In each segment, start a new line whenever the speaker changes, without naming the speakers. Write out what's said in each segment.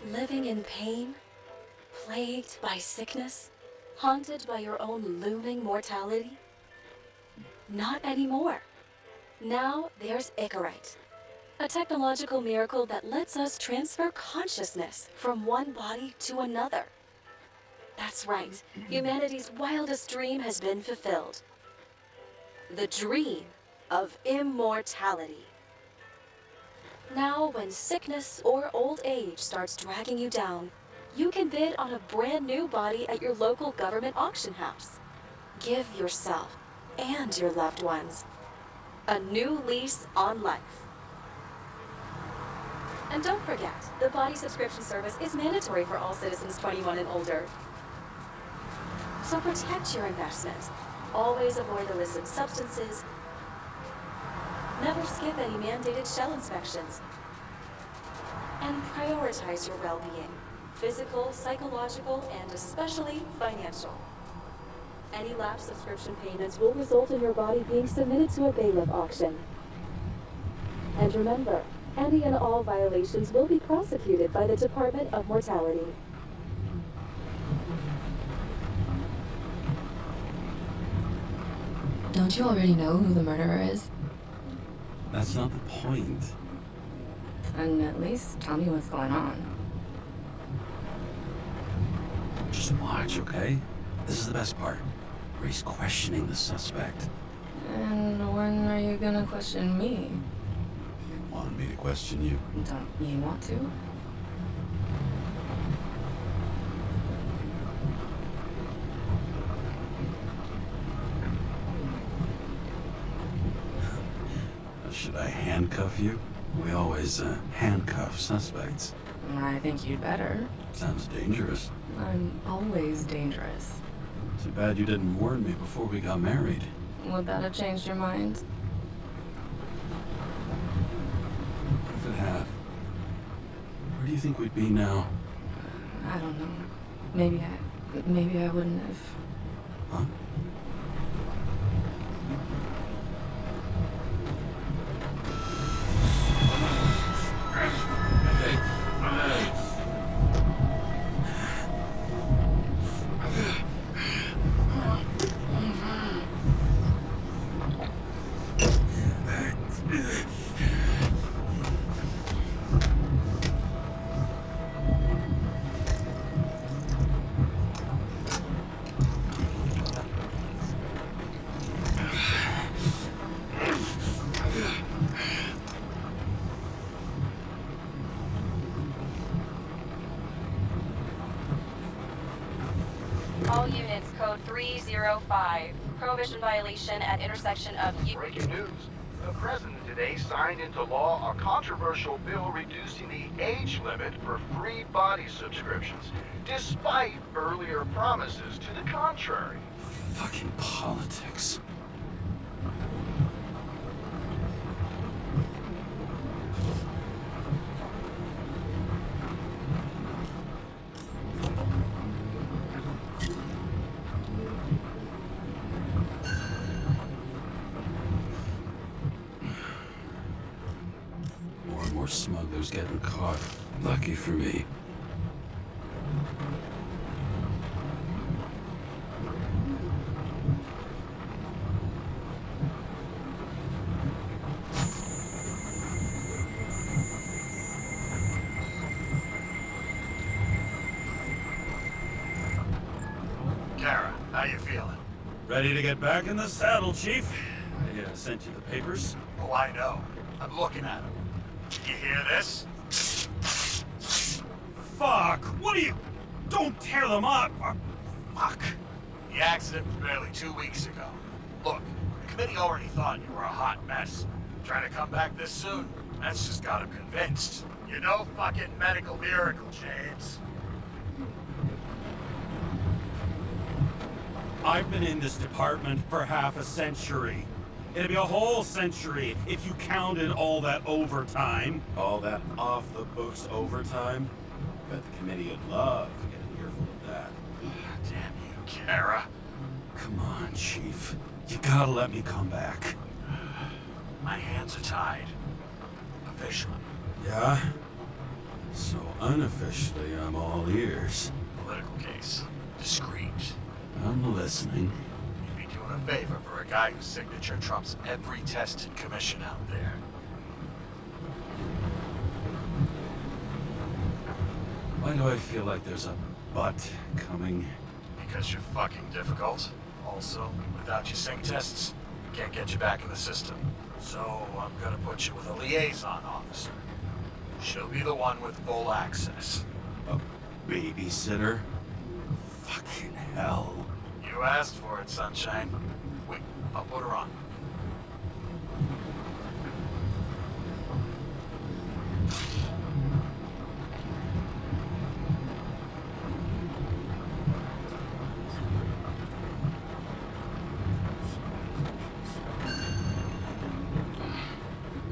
Living in pain? Plagued by sickness? Haunted by your own looming mortality? Not anymore. Now there's Icarite, a technological miracle that lets us transfer consciousness from one body to another. That's right, humanity's wildest dream has been fulfilled. The dream of immortality. Now, when sickness or old age starts dragging you down, you can bid on a brand new body at your local government auction house. Give yourself and your loved ones a new lease on life. And don't forget, the body subscription service is mandatory for all citizens 21 and older. So protect your investment. Always avoid illicit substances. Never skip any mandated shell inspections. And prioritize your well-being, physical, psychological, and especially financial. Any lapsed subscription payments will result in your body being submitted to a bailiff auction. And remember, any and all violations will be prosecuted by the Department of Mortality.
Don't you already know who the murderer is?
That's not the point.
And at least tell me what's going on.
Just watch, okay? This is the best part, where he's questioning the suspect.
And when are you gonna question me?
You want me to question you?
Don't you want to?
Should I handcuff you? We always handcuff suspects.
I think you'd better.
Sounds dangerous.
I'm always dangerous.
Too bad you didn't warn me before we got married.
Would that have changed your mind?
What if it had? Where do you think we'd be now?
I don't know. Maybe I wouldn't have.
Huh?
All units, code 305. Prohibition violation at intersection of
Breaking news. The president today signed into law a controversial bill reducing the age limit for free body subscriptions, despite earlier promises to the contrary.
Fucking politics. More smugglers getting caught. Lucky for me.
Kara, how you feeling?
Ready to get back in the saddle, Chief? I sent you the papers.
Oh, I know. I'm looking at them. You hear this?
Fuck! What are you... Don't tear them up! Fuck!
The accident was barely 2 weeks ago. Look, the committee already thought you were a hot mess. Trying to come back this soon? That's just got them convinced. You're no fucking medical miracle, James.
I've been in this department for half a century. It'd be a whole century if you counted all that overtime. All that off-the-books overtime. Bet the committee would love to get an earful of that.
Damn you, Kara.
Come on, Chief. You gotta let me come back.
My hands are tied. Officially.
Yeah? So Unofficially, I'm all ears.
Political case. Discreet.
I'm listening.
You'd be doing a favor for a guy whose signature trumps every tested commission out there.
Why do I feel like there's a butt coming?
Because you're fucking difficult. Also, without your sync tests, can't get you back in the system. So I'm gonna put you with a liaison officer. She'll be the one with full access.
A babysitter? Fucking hell.
You asked for it, Sunshine. Wait, I'll put her on.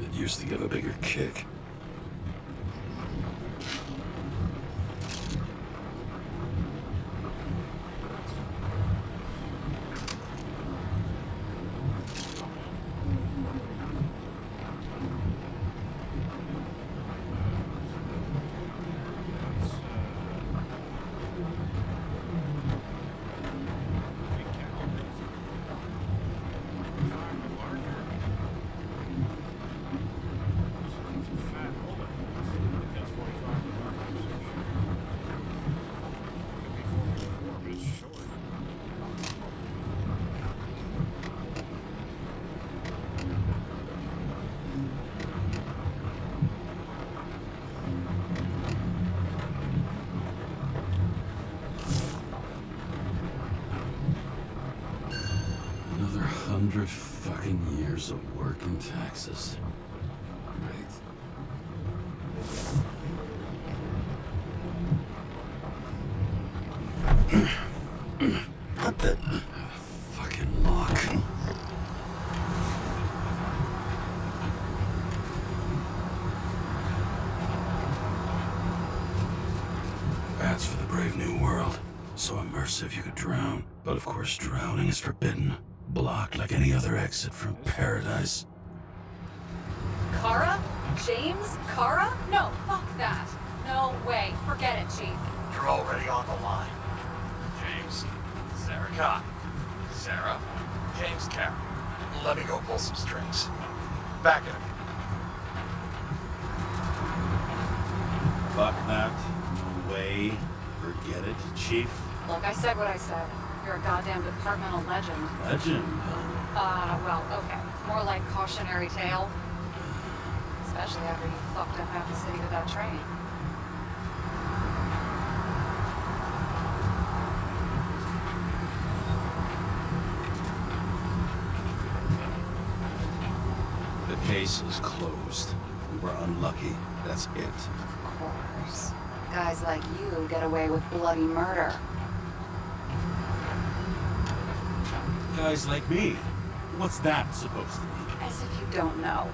It used to give a bigger kick. Another 100 fucking years of work and taxes. Great. What the fucking lock? That's for the brave new world. So immersive you could drown. But of course drowning is forbidden. Blocked like any other exit from paradise.
Kara? James? Kara? No, fuck that. No way. Forget it, Chief.
You're already on the line. James, Sarah Cotton. Sarah, James Carroll. Let me go pull some strings. Back at him.
Fuck that. No way. Forget it, Chief.
Look, I said what I said. You're a goddamn departmental legend.
Legend.
Well, okay. More like cautionary tale. Especially after you fucked up half the city with that train.
The case is closed. We were unlucky. That's it.
Of course. Guys like you get away with bloody murder.
Guys like me. What's that supposed to mean?
As if you don't know.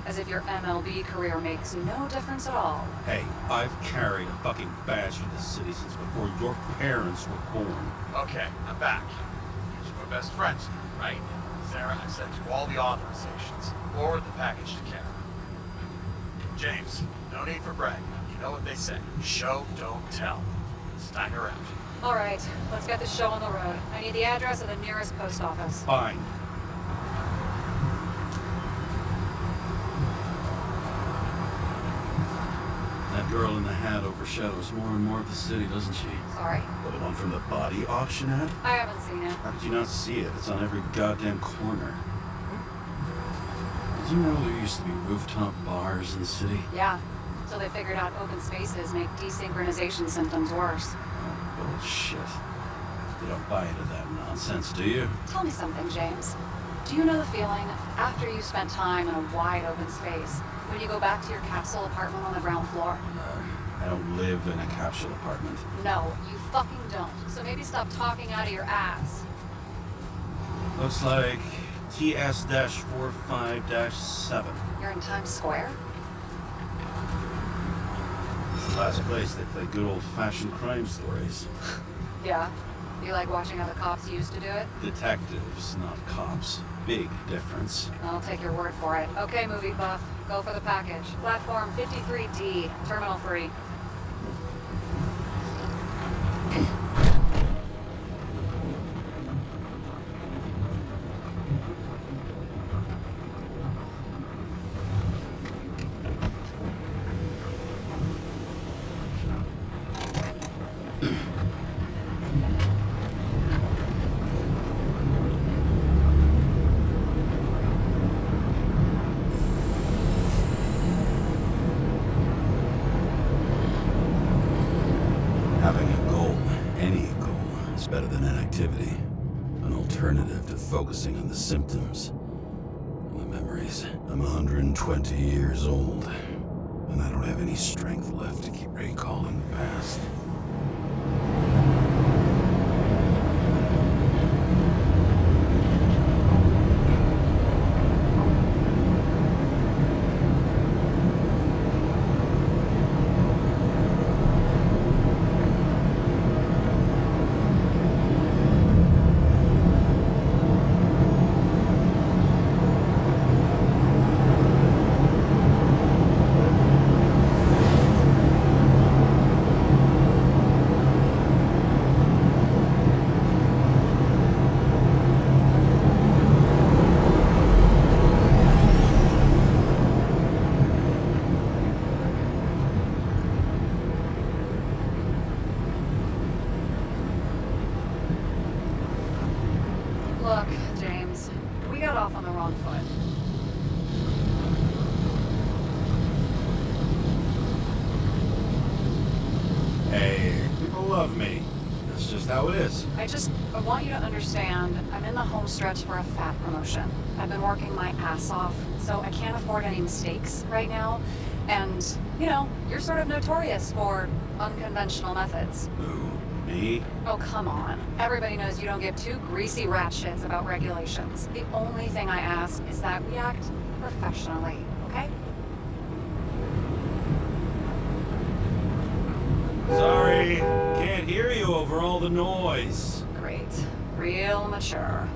As if your MLB career makes no difference at all.
Hey, I've carried a fucking badge for this city since before your parents were born.
Okay, I'm back. We're best friends, right? Sarah, I sent you all the authorizations. Forward the package to Karen. James, no need for bragging. You know what they say. Show, don't tell. Steiner out.
All right, let's get this show on the road. I need the address of the nearest post office.
Fine. That girl in the hat overshadows more and more of the city, doesn't she?
Sorry,
Well, the one from the body auction ad?
I haven't seen it.
How did you not see it? It's on every goddamn corner. Did you know there used to be rooftop bars in the city?
Yeah, so they figured out open spaces make desynchronization symptoms worse.
Oh, bullshit. You don't buy into that nonsense, do you?
Tell me something, James. Do you know the feeling after you spent time in a wide open space when you go back to your capsule apartment on the ground floor?
I don't live in a capsule apartment.
No, you fucking don't. So maybe stop talking out of your ass.
Looks like TS-45-7.
You're in Times Square?
It's the last place they play good old-fashioned crime stories.
Yeah. You like watching how the cops used to do it?
Detectives, not cops. Big difference.
I'll take your word for it. Okay, movie buff. Go for the package. Platform 53D, Terminal 3.
Having a goal, any goal, is better than inactivity. An alternative to focusing on the symptoms and the memories. I'm 120 years old, and I don't have any strength left to keep recalling the past.
Look, James, we got off on the wrong foot.
Hey, people love me. That's just how it is.
I want you to understand, I'm in the home stretch for a fat promotion. I've been working my ass off, so I can't afford any mistakes right now. And, you know, you're sort of notorious for unconventional methods.
Who? Me?
Oh, come on. Everybody knows you don't give two greasy rat shits about regulations. The only thing I ask is that we act professionally, okay?
Sorry, can't hear you over all the noise.
Great. Real mature.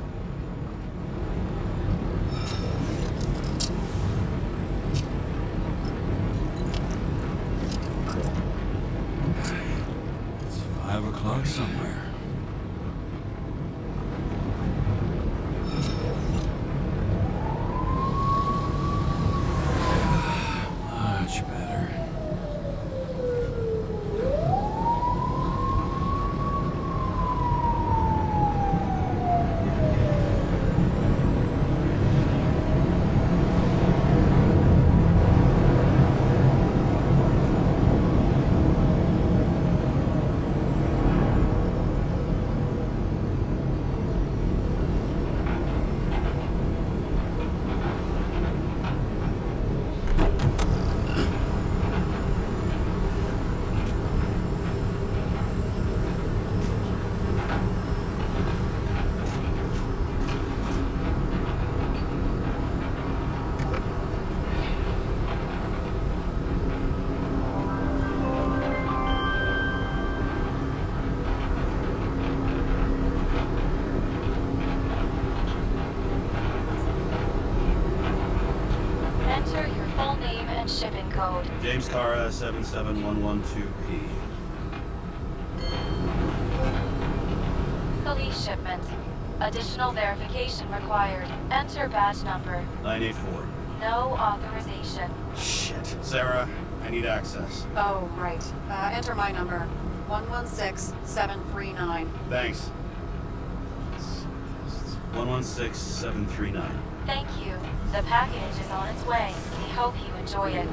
It's 5 o'clock somewhere. Much better.
Enter your full name and shipping code.
James Cara, 77112P.
Police shipment. Additional verification required. Enter badge number.
984.
No authorization.
Shit. Sarah, I need access.
Oh, right. Enter my number. 116739.
Thanks. 116739.
Thank you. The package is on its way. We hope you enjoy it.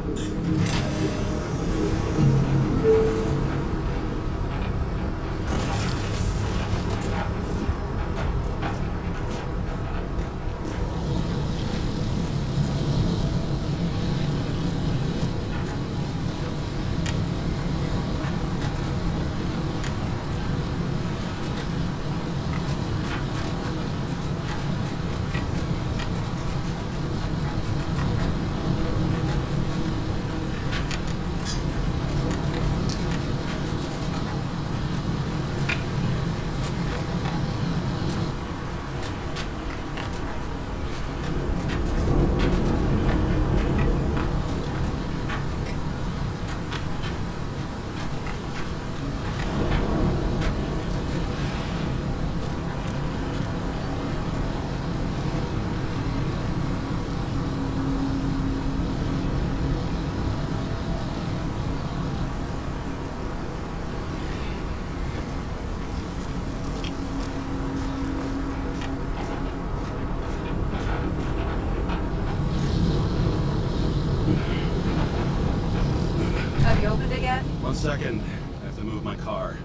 Have you opened it yet?
1 second. I have to move my car.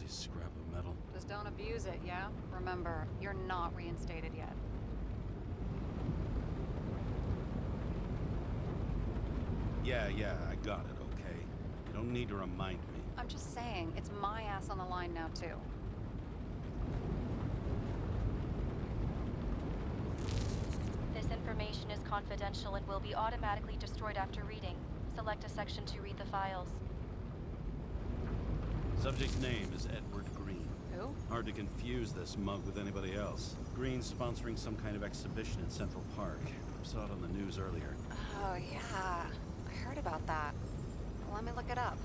Scrap of metal.
Just don't abuse it, yeah? Remember, you're not reinstated yet.
Yeah, I got it, okay? You don't need to remind me.
I'm just saying, it's my ass on the line now, too.
This information is confidential and will be automatically destroyed after reading. Select a section to read the files.
Subject's name is Edward Green.
Who?
Hard to confuse this mug with anybody else. Green's sponsoring some kind of exhibition in Central Park. Saw it on the news earlier.
Oh, yeah. I heard about that. Let me look it up.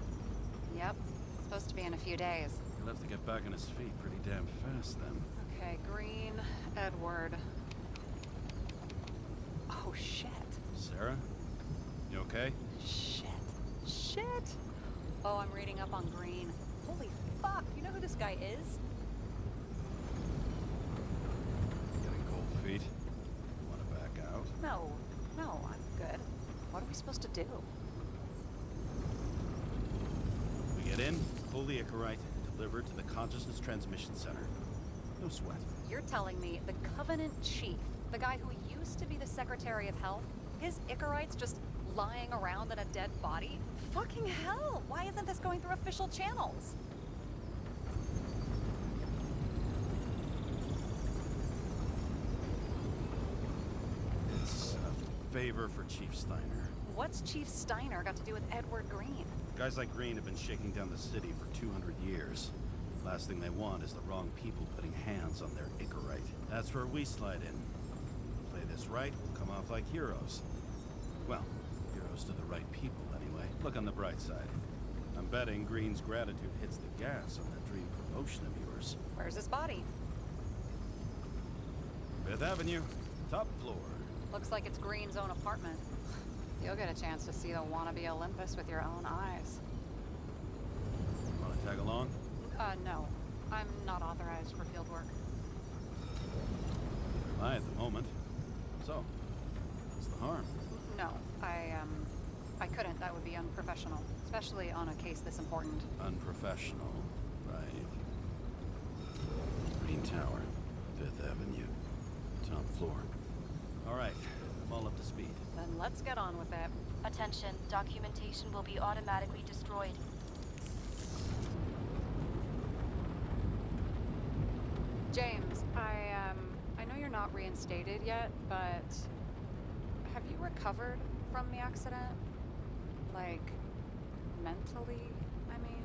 Yep. Supposed to be in a few days.
He'll have to get back on his feet pretty damn fast then.
Okay, Green, Edward. Oh, shit.
Sarah? You okay?
Shit. Oh, I'm reading up on Green. Holy fuck, you know who this guy is?
Getting cold feet? Want to back out?
No, I'm good. What are we supposed to do?
We get in, pull the Icarite, and deliver it to the Consciousness Transmission Center. No sweat.
You're telling me the Covenant Chief, the guy who used to be the Secretary of Health, his Icarite's just lying around in a dead body? Fucking hell! Why isn't this going through official channels?
It's a favor for Chief Steiner.
What's Chief Steiner got to do with Edward Green?
Guys like Green have been shaking down the city for 200 years. Last thing they want is the wrong people putting hands on their Icarite. That's where we slide in. Play this right, we'll come off like heroes. Well, heroes to the right people, anyway. Look on the bright side. I'm betting Green's gratitude hits the gas on that dream promotion of yours.
Where's his body?
Fifth Avenue, top floor.
Looks like it's Green's own apartment. You'll get a chance to see the wannabe Olympus with your own eyes.
Wanna tag along?
No. I'm not authorized for field work.
Neither am I at the moment. So, what's the harm?
No, I couldn't. That would be unprofessional. Especially on a case this important.
Unprofessional, right? Green Tower, Fifth Avenue, top floor. All right, I'm all up to speed.
Then let's get on with it.
Attention, documentation will be automatically destroyed.
James, I know you're not reinstated yet, but have you recovered from the accident? Like, mentally, I mean?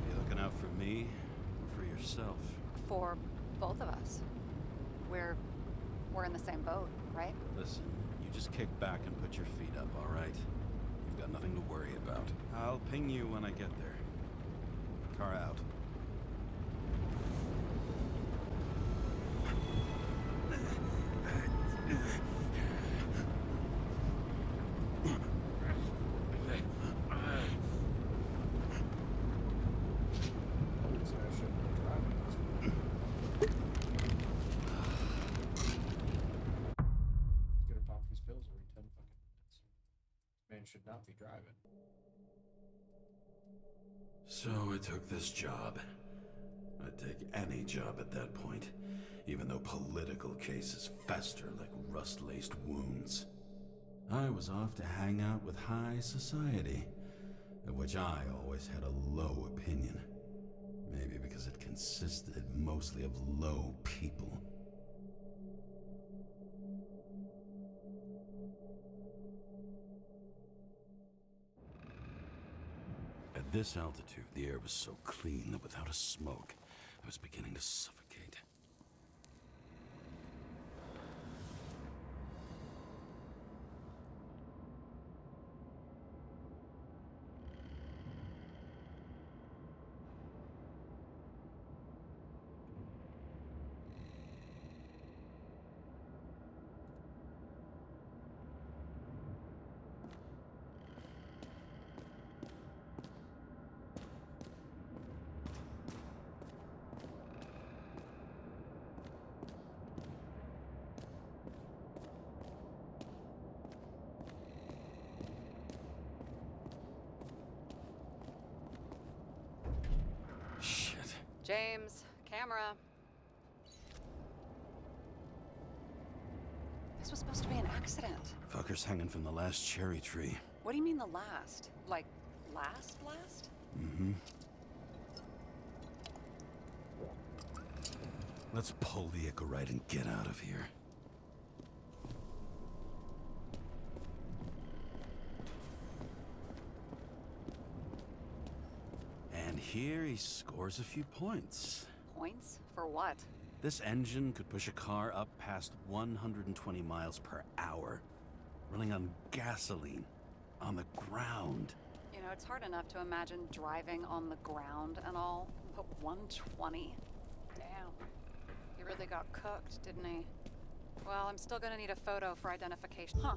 You looking out for me or for yourself?
For both of us. We're in the same boat, right?
Listen, you just kick back and put your feet up, all right? You've got nothing to worry about. I'll ping you when I get there. Car out.
So I shouldn't be driving this one. He's gonna pop these pills every 10 fucking minutes. Man should not be driving.
So I took this job. I'd take any job at that point, even though political cases fester like rust-laced wounds. I was off to hang out with high society, of which I always had a low opinion. Maybe because it consisted mostly of low people. At this altitude, the air was so clean that without a smoke, I was beginning to suffocate.
James, camera. This was supposed to be an accident.
Fuckers hanging from the last cherry tree.
What do you mean the last? Like, last?
Mm-hmm. Let's pull the Icarite and get out of here. And here he scores a few points.
Points? For what?
This engine could push a car up past 120 miles per hour, running on gasoline, on the ground.
You know, it's hard enough to imagine driving on the ground and all, but 120? Damn. He really got cooked, didn't he? Well, I'm still gonna need a photo for identification. Huh.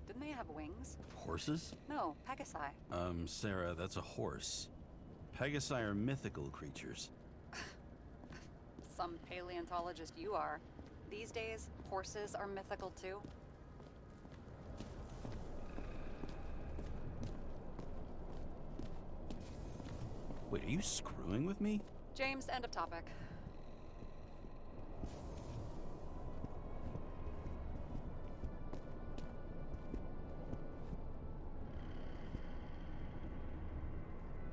Didn't they have wings?
Horses?
No, Pegasi.
Sarah, that's a horse. Pegasi are mythical creatures.
Some paleontologist you are. These days, horses are mythical too.
Wait, are you screwing with me?
James, end of topic.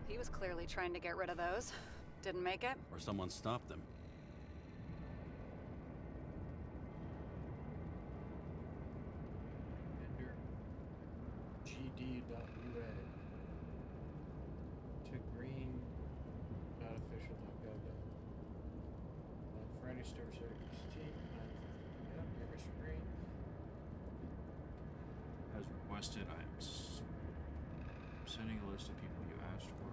He was clearly trying to get rid of those. Didn't make it.
Or someone stopped them.
Enter gd.ua to green.official.gov. Friday Store Service Team. Yep, you're Mr. Green. As requested, I'm sending a list of people you asked for.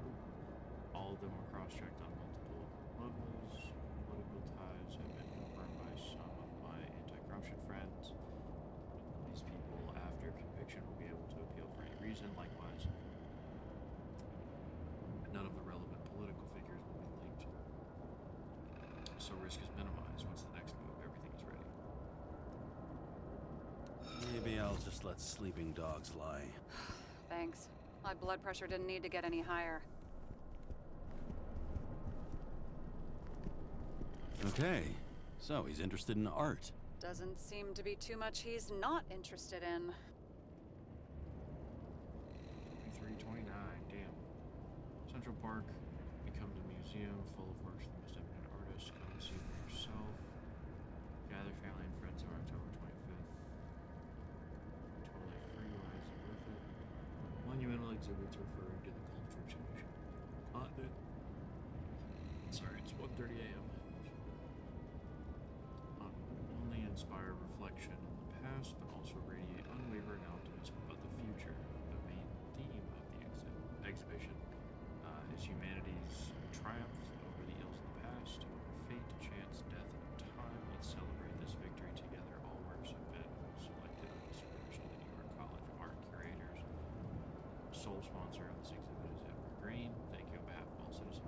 All of them were cross-checked on multiple levels. Political ties have been confirmed by some of my anti-corruption friends. These people, after conviction, will be able to appeal for any reason. Likewise, none of the relevant political figures will be linked. So risk is minimized. What's the next move? Everything is ready.
Maybe I'll just let sleeping dogs lie.
Thanks. My blood pressure didn't need to get any higher.
Okay, so he's interested in art.
Doesn't seem to be too much he's not interested in.
329, damn. Central Park becomes a museum full of works of the most eminent artists. Come and see for yourself. Gather family and friends on October 25th. Totally free, why is it worth it? Monumental exhibits referring to the cultural change. Continent. Sorry, it's 1:30 a.m. Only inspire reflection on the past, but also radiate unwavering optimism about the future. The main theme sole sponsor of this exhibit is Edward Green. Thank you on behalf of all citizens.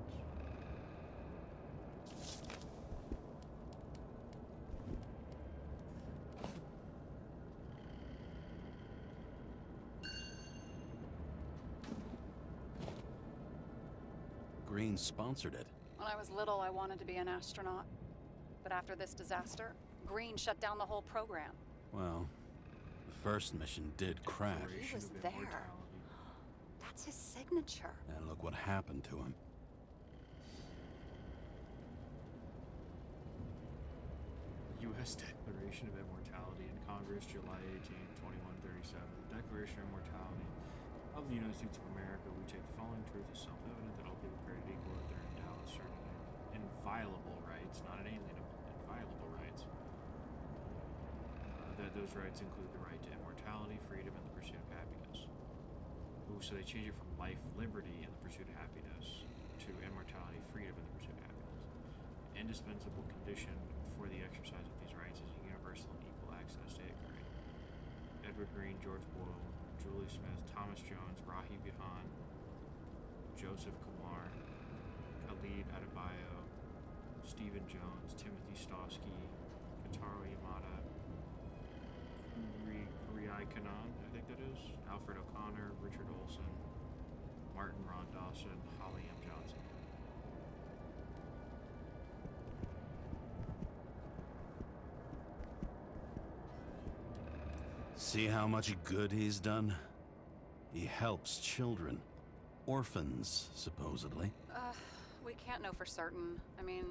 Green sponsored it.
When I was little, I wanted to be an astronaut. But after this disaster, Green shut down the whole program.
Well, the first mission did crash.
He was
Declaration of
there.
Immortality.
That's his signature.
And look what happened to him.
U.S. Declaration of Immortality in Congress, July 18, 2137. The Declaration of Immortality of the United States of America. We take the following truth as self-evident that all people are created equal, that they're endowed with certain inviolable rights, not inalienable, inviolable rights. That those rights include the right to immortality, freedom, and the pursuit of happiness. Ooh, so they change it from life, liberty, and the pursuit of happiness to immortality, freedom, and the pursuit of happiness. An indispensable condition for the exercise of these rights is a universal and equal access to inquiry. Edward Green, George Boyle, Julie Smith, Thomas Jones, Rahi Bihan, Joseph Kumar, Khalid Adebayo, Stephen Jones, Timothy Stosky, Kentaro Yamada, Uri Kanan, I think that is, Alfred O'Connor, Richard Olson, Martin Ron Dawson, Holly M. Johnson.
See how much good he's done? He helps children. Orphans, supposedly.
We can't know for certain. I mean,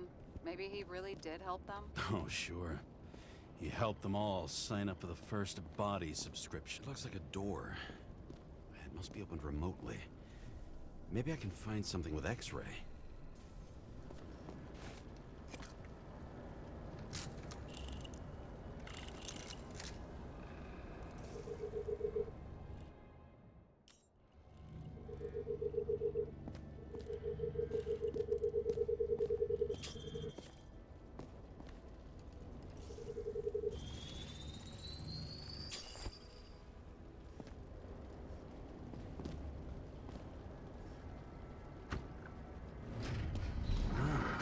maybe he really did help them.
Oh, sure. He helped them all sign up for the first body subscription. It looks like a door. It must be opened remotely. Maybe I can find something with X-ray.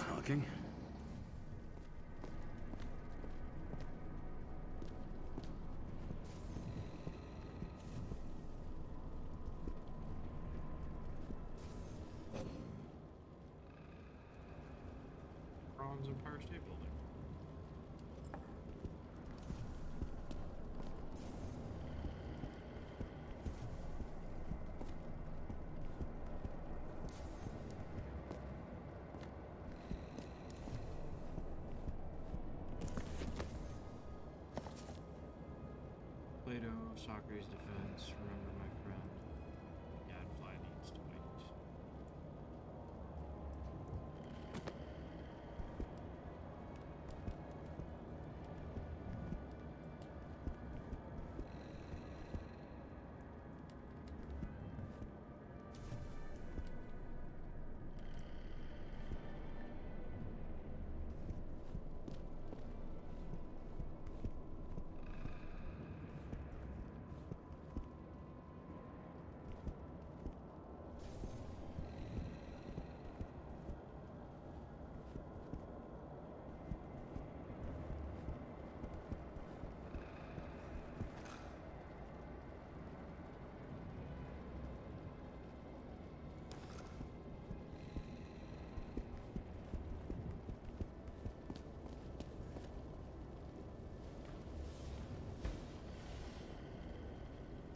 Talking.
Bronze Empire State Building. Plato, Socrates' defense, remember my friend. Gadfly needs to wait.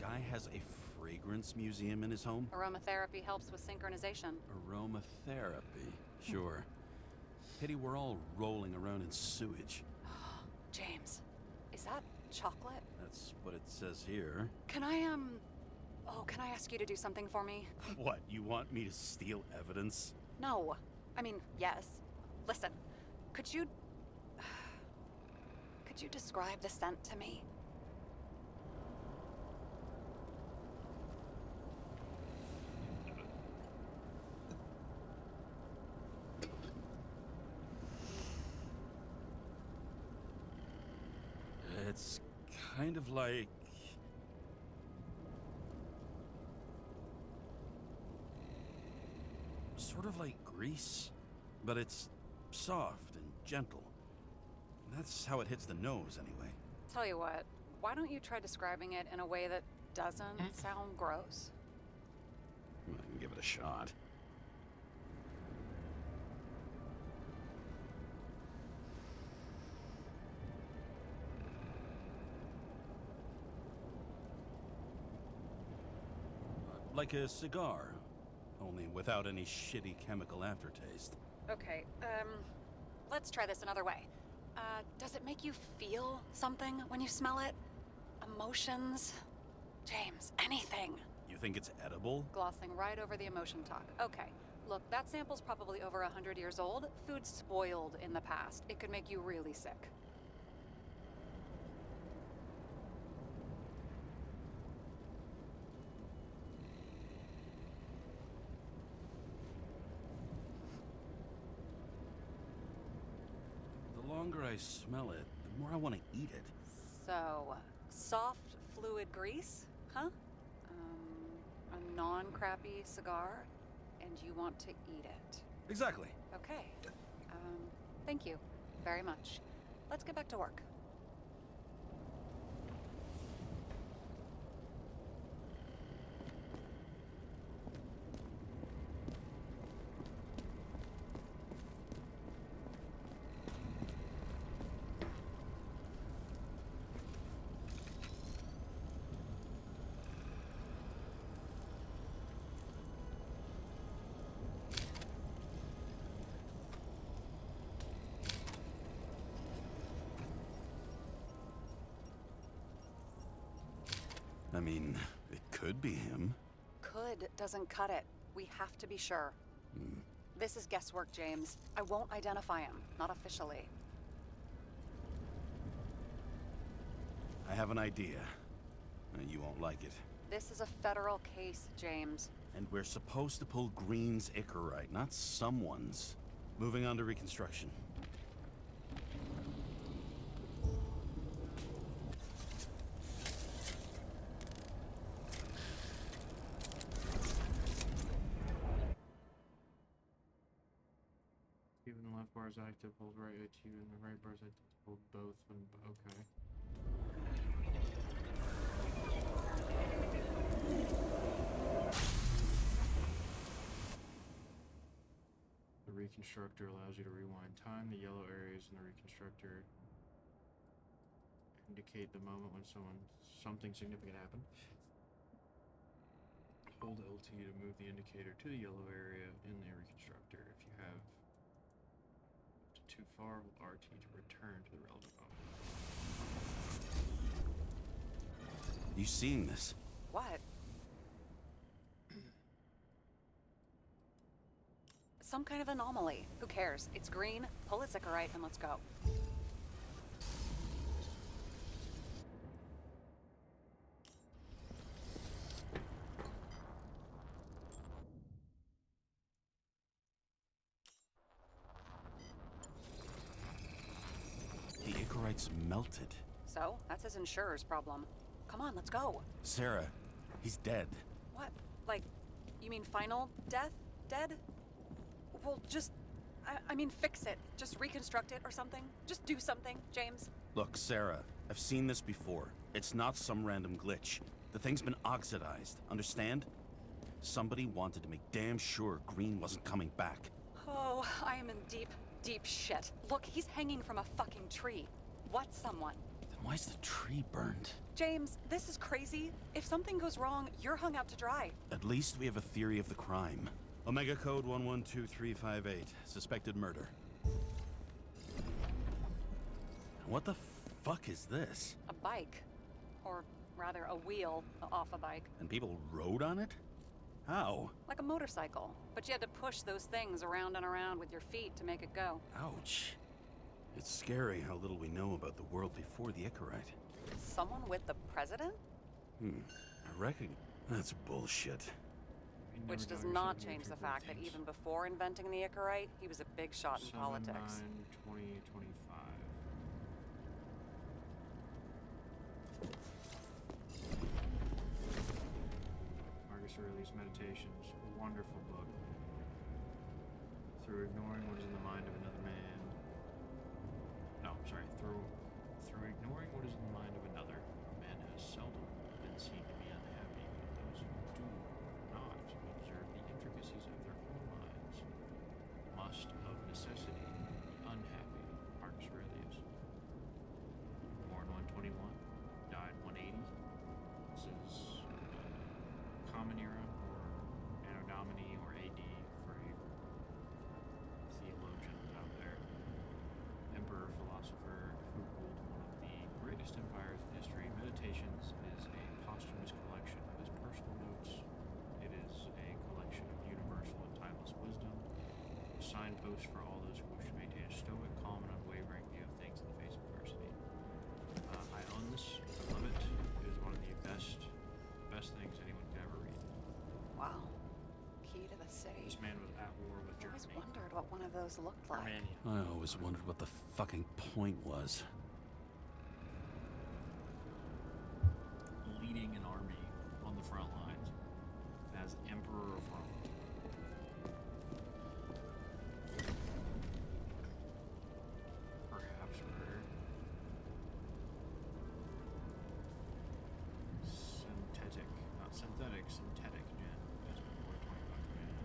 Guy has a fragrance museum in his home?
Aromatherapy helps with synchronization.
Aromatherapy. Sure. Pity we're all rolling around in sewage.
James, is that chocolate?
That's what it says here.
Can I ask you to do something for me?
What, you want me to steal evidence?
No. I mean, yes. Listen, could you describe the scent to me?
It's kind of like... sort of like grease, but it's soft and gentle. That's how it hits the nose, anyway.
Tell you what, why don't you try describing it in a way that doesn't sound gross?
I can give it a shot. Like a cigar, only without any shitty chemical aftertaste.
Okay, let's try this another way. Does it make you feel something when you smell it? Emotions? James, anything.
You think it's edible?
Glossing right over the emotion talk. Okay, look, that sample's probably over 100 years old. Food spoiled in the past. It could make you really sick.
The longer I smell it, the more I want to eat it.
So, soft fluid grease? Huh? A non-crappy cigar? And you want to eat it.
Exactly.
Okay. Thank you very much. Let's get back to work.
I mean, it could be him.
Could doesn't cut it. We have to be sure. This is guesswork, James. I won't identify him. Not officially.
I have an idea. You won't like it.
This is a federal case, James.
And we're supposed to pull Green's Icarite, not someone's. Moving on to reconstruction.
Even the left bar is active, hold right AT, and the right bar is active, hold both when, okay. The reconstructor allows you to rewind time. The yellow areas in the reconstructor indicate the moment when something significant happened. Hold LT to move the indicator to the yellow area in the reconstructor. If you have too far, hold RT to return to the relevant moment.
You seeing this?
What? Some kind of anomaly. Who cares? It's green. Pull its Icarite and let's go.
The Icarite's melted.
So, that's his insurer's problem. Come on, let's go.
Sarah, he's dead.
What? Like, you mean final death? Dead? Well, just... I mean, fix it. Just reconstruct it or something. Just do something, James.
Look, Sarah, I've seen this before. It's not some random glitch. The thing's been oxidized, understand? Somebody wanted to make damn sure Green wasn't coming back.
Oh, I am in deep, deep shit. Look, he's hanging from a fucking tree. What someone?
Then why's the tree burned?
James, this is crazy. If something goes wrong, you're hung out to dry.
At least we have a theory of the crime. Omega code 112358. Suspected murder. What the fuck is this?
A bike. Or rather, a wheel off a bike.
And people rode on it? How?
Like a motorcycle. But you had to push those things around and around with your feet to make it go.
Ouch. It's scary how little we know about the world before the Icarite.
Someone with the president?
I reckon that's bullshit.
Which does not change the fact that even before inventing the Icarite, he was a big shot in politics.
7/9/2025. Marcus Aurelius Meditations, a wonderful book. Through ignoring what is in the mind of another man. No, I'm sorry. Through ignoring what is in the mind of another, man has seldom been seen to be unhappy. But those who do not observe the intricacies of their own minds must, of necessity, be unhappy. Marcus Aurelius. Born 121, died 180. This is Common Era, or Anno Domini, or AD for a theologian out there. Emperor, philosopher who ruled one of the greatest empires in history. Meditations is a posthumous collection of his personal notes. It is a collection of universal and timeless wisdom, a signpost for all those who wish to maintain a stoic, calm, and unwavering view of things in the face of adversity. I own this. I love it. It is one of the best things anyone could ever read.
Wow. Key to the city.
This man was at war with
I always
Germany.
wondered what one of those looked like.
Romania.
I always wondered what the fucking point was.
Leading an army on the front lines as Emperor of Rome. Perhaps murder. Synthetic, not synthetic, synthetic gin, as before 20 bucks a minute.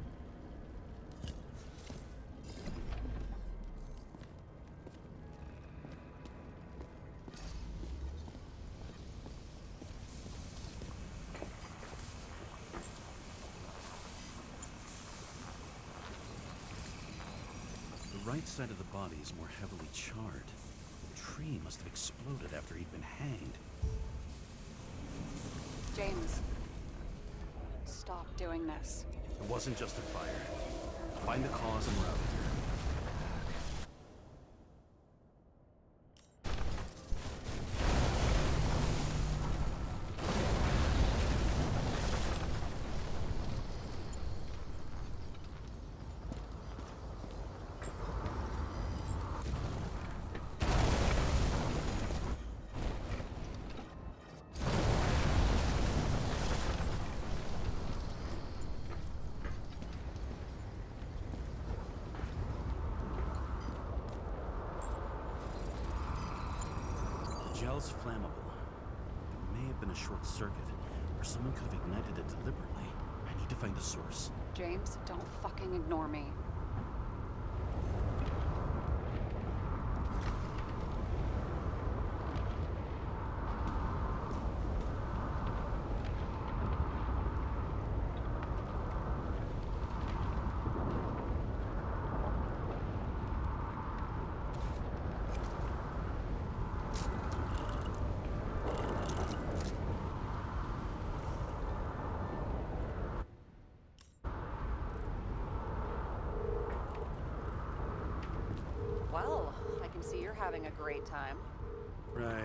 The right side of the body is more heavily charred. The tree must have exploded after he'd been hanged.
James, stop doing this.
It wasn't just a fire. Find the cause and route it. Gel's flammable. It may have been a short circuit, or someone could have ignited it deliberately. I need to find the source.
James, don't fucking ignore me. Well, I can see you're having a great time.
Right.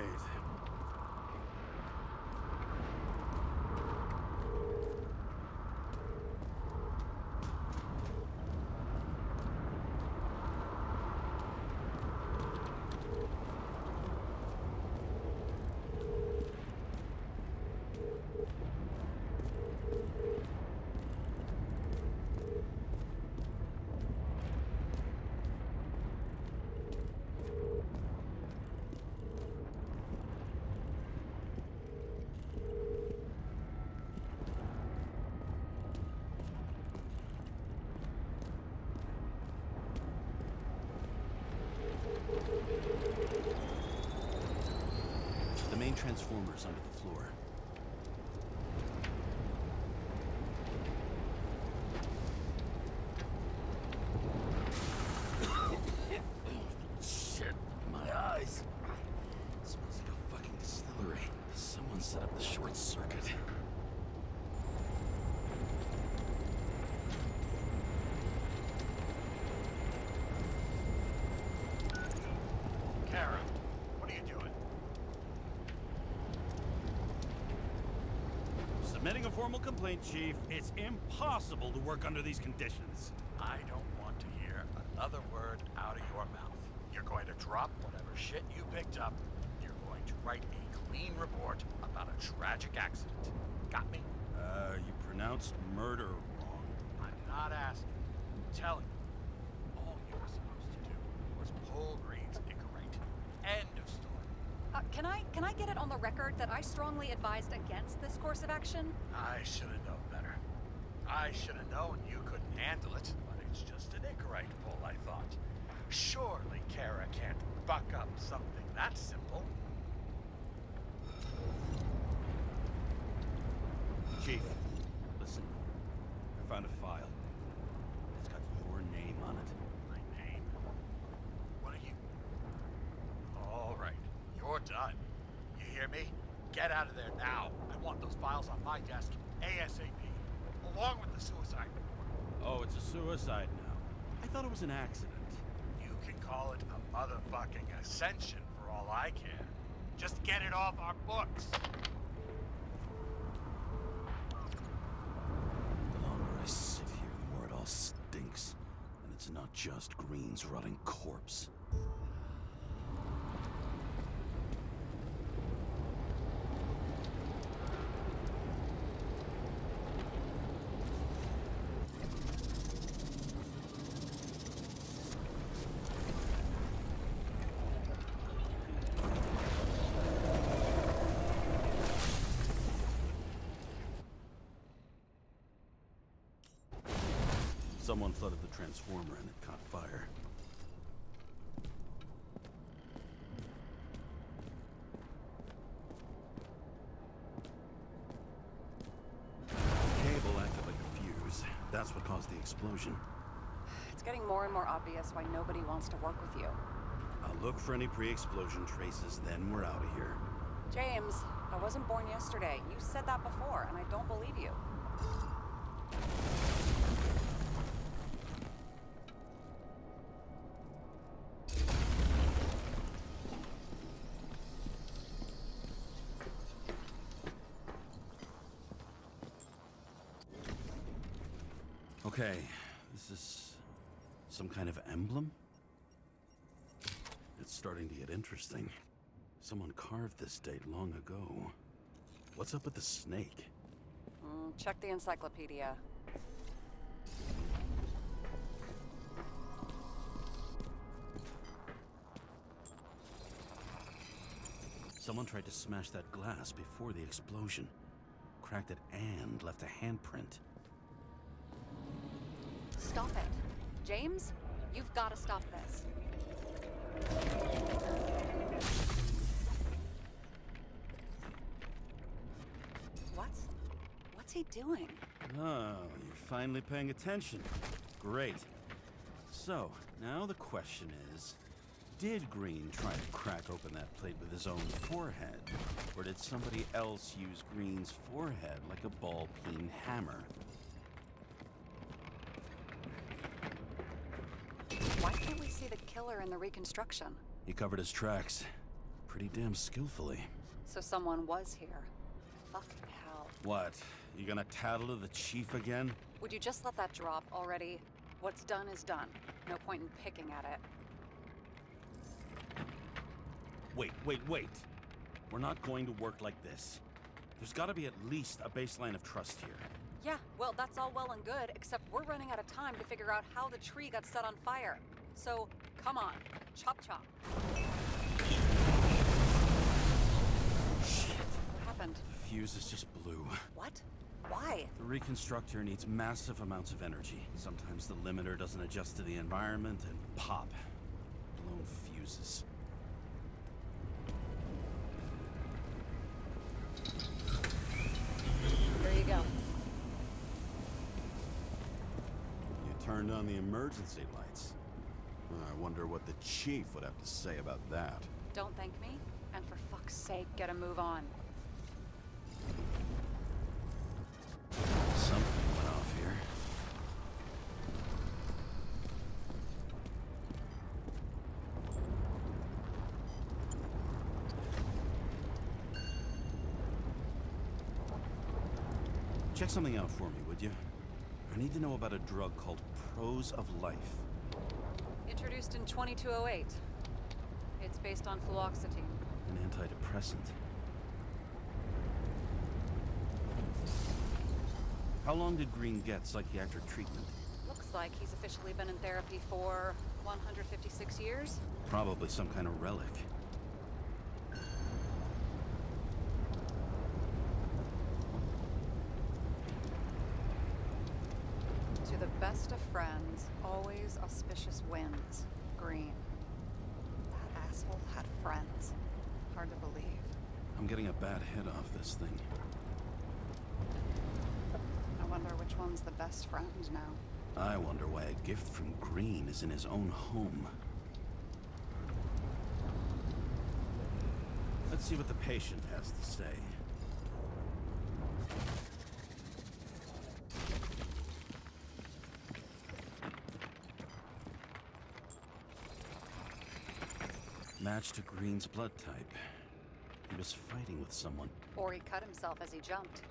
The main transformer's under the floor. Shit, my eyes. It smells like a fucking distillery. Someone set up the short circuit.
Karen, what are you doing?
Submitting a formal complaint, Chief. It's impossible to work under these conditions.
I don't want to hear another word out of your mouth. You're going to drop whatever shit you picked up. You're going to write a clean report about a tragic accident. Got me?
You pronounced murder wrong.
I'm not asking. I'm telling you.
the record that I strongly advised against this course of action?
I should have known better. I should have known you couldn't handle it, but it's just an Icarite pull, I thought. Surely Kara can't buck up something that simple.
Chief, listen. I found a file. It's got your name on it.
My name? What are you... All right, you're done. You hear me? Get out of there now. I want those files on my desk ASAP, along with the suicide report.
Oh, it's a suicide now. I thought it was an accident.
You can call it a motherfucking ascension for all I care. Just get it off our books.
The longer I sit here, the more it all stinks. And it's not just Green's rotting corpse. Someone flooded the transformer and it caught fire. Cable acted like a fuse. That's what caused the explosion.
It's getting more and more obvious why nobody wants to work with you.
I'll look for any pre-explosion traces, then we're out of here.
James, I wasn't born yesterday. You said that before, and I don't believe you.
Okay, this is some kind of emblem? It's starting to get interesting. Someone carved this date long ago. What's up with the snake?
Check the encyclopedia.
Someone tried to smash that glass before the explosion. Cracked it and left a handprint.
Stop it. James, you've got to stop this. What's he doing?
Oh, you're finally paying attention. Great. So, now the question is, did Green try to crack open that plate with his own forehead? Or did somebody else use Green's forehead like a ball-peen hammer?
Why can't we see the killer in the reconstruction?
He covered his tracks pretty damn skillfully.
So someone was here. Fucking hell.
What? You gonna tattle to the chief again?
Would you just let that drop already? What's done is done. No point in picking at it.
Wait. We're not going to work like this. There's gotta be at least a baseline of trust here.
Yeah, well, that's all well and good, except we're running out of time to figure out how the tree got set on fire. So, come on. Chop chop.
Shit.
What happened?
The fuses just blew.
What? Why?
The reconstructor needs massive amounts of energy. Sometimes the limiter doesn't adjust to the environment and pop. Blown fuses.
There you go.
You turned on the emergency lights. I wonder what the chief would have to say about that.
Don't thank me, and for fuck's sake, get a move on.
Something went off here. Check something out for me, would you? I need to know about a drug called Prose of Life.
Introduced in 2208. It's based on fluoxetine.
An antidepressant. How long did Green get psychiatric treatment?
Looks like he's officially been in therapy for 156 years.
Probably some kind of relic.
Best of friends, always auspicious winds. Green. That asshole had friends. Hard to believe.
I'm getting a bad hit off this thing.
I wonder which one's the best friend now.
I wonder why a gift from Green is in his own home. Let's see what the patient has to say. Match to Green's blood type. He was fighting with someone.
Or he cut himself as he jumped.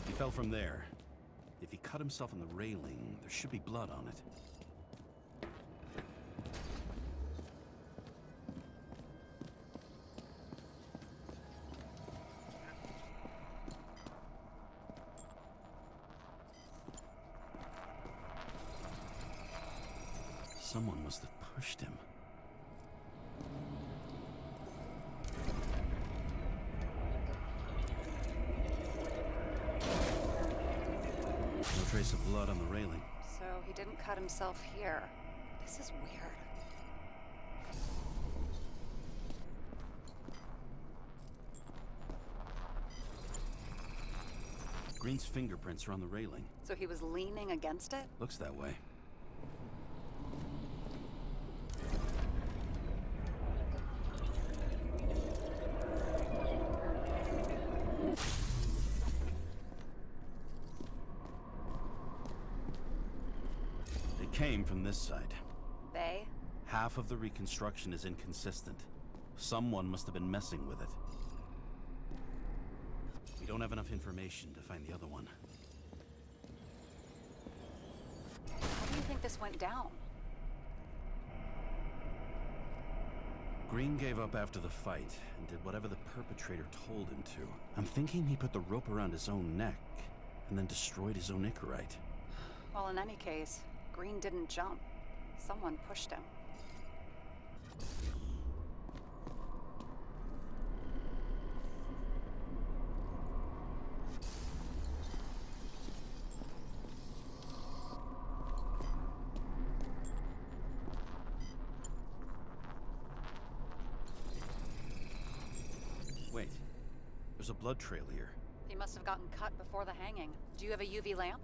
He fell from there. If he cut himself on the railing, there should be blood on it. Someone must have pushed him. No trace of blood on the railing.
So he didn't cut himself here. This is weird.
Green's fingerprints are on the railing.
So he was leaning against it?
Looks that way. They came from this side.
They?
Half of the reconstruction is inconsistent. Someone must have been messing with it. We don't have enough information to find the other one.
How do you think this went down?
Green gave up after the fight and did whatever the perpetrator told him to. I'm thinking he put the rope around his own neck and then destroyed his own Icarite.
Well, in any case, Green didn't jump. Someone pushed him.
Wait, there's a blood trail here.
He must have gotten cut before the hanging. Do you have a UV lamp?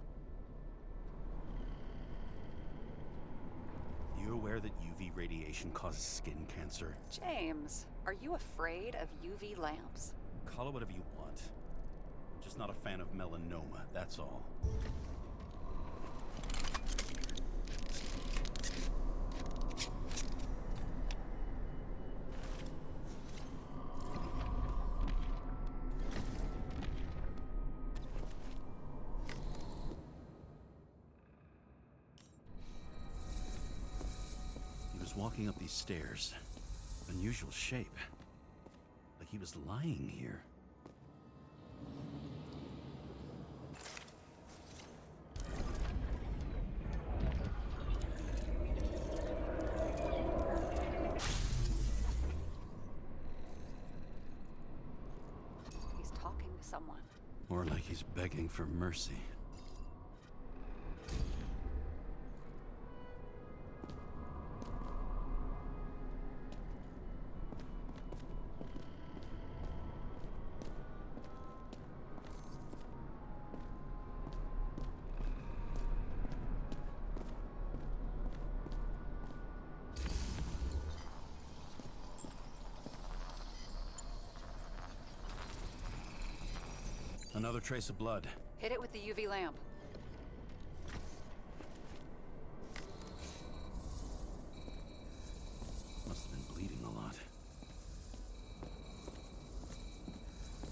You aware that UV radiation causes skin cancer?
James, are you afraid of UV lamps?
Call it whatever you want. Just not a fan of melanoma, that's all. Walking up these stairs. Unusual shape. Like he was lying here.
He's talking to someone.
More like he's begging for mercy. Another trace of blood.
Hit it with the UV lamp.
Must have been bleeding a lot.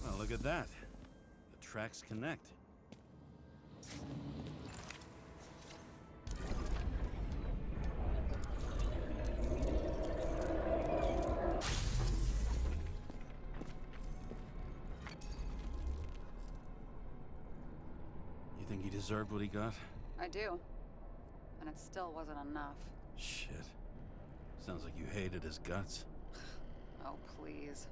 Well, look at that. The tracks connect. Think he deserved what he got?
I do. And it still wasn't enough.
Shit. Sounds like you hated his guts.
Oh, please.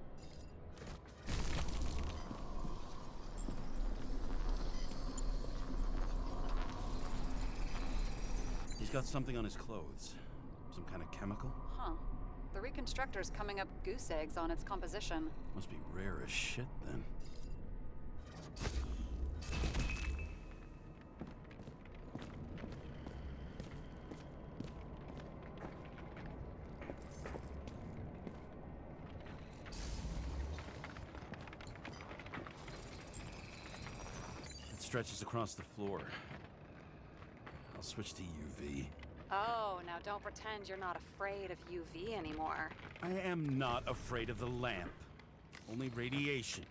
He's got something on his clothes. Some kind of chemical?
Huh. The Reconstructor's coming up goose eggs on its composition.
Must be rare as shit, then. It stretches across the floor. I'll switch to UV.
Oh, now don't pretend you're not afraid of UV anymore.
I am not afraid of the lamp. Only radiation.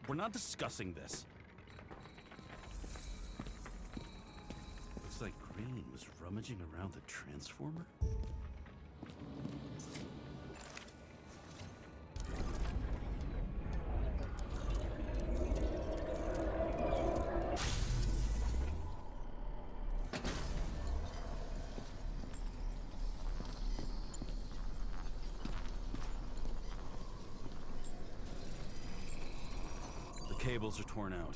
We're not discussing this. Looks like Green was rummaging around the transformer. Cables are torn out,